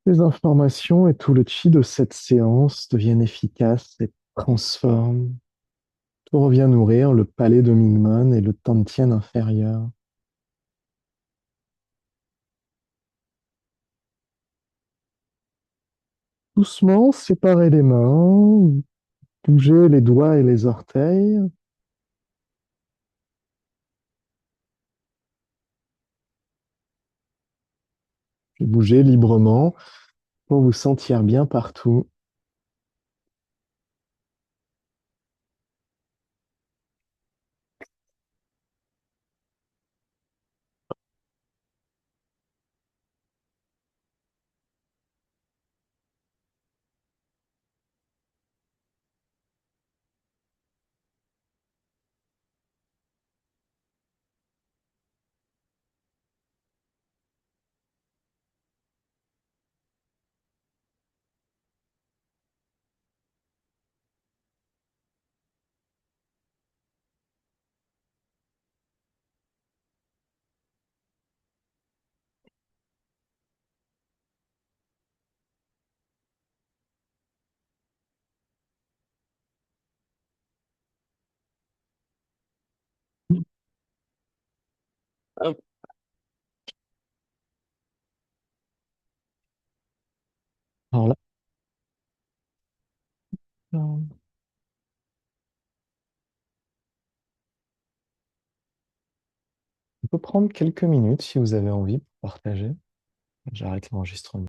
Les informations et tout le chi de cette séance deviennent efficaces et transforment. Tout revient nourrir le palais de Mingmen et le Tantien inférieur. Doucement, séparez les mains, bougez les doigts et les orteils. Puis bougez librement pour vous sentir bien partout. Hop. Alors là, on peut prendre quelques minutes si vous avez envie pour partager. J'arrête l'enregistrement.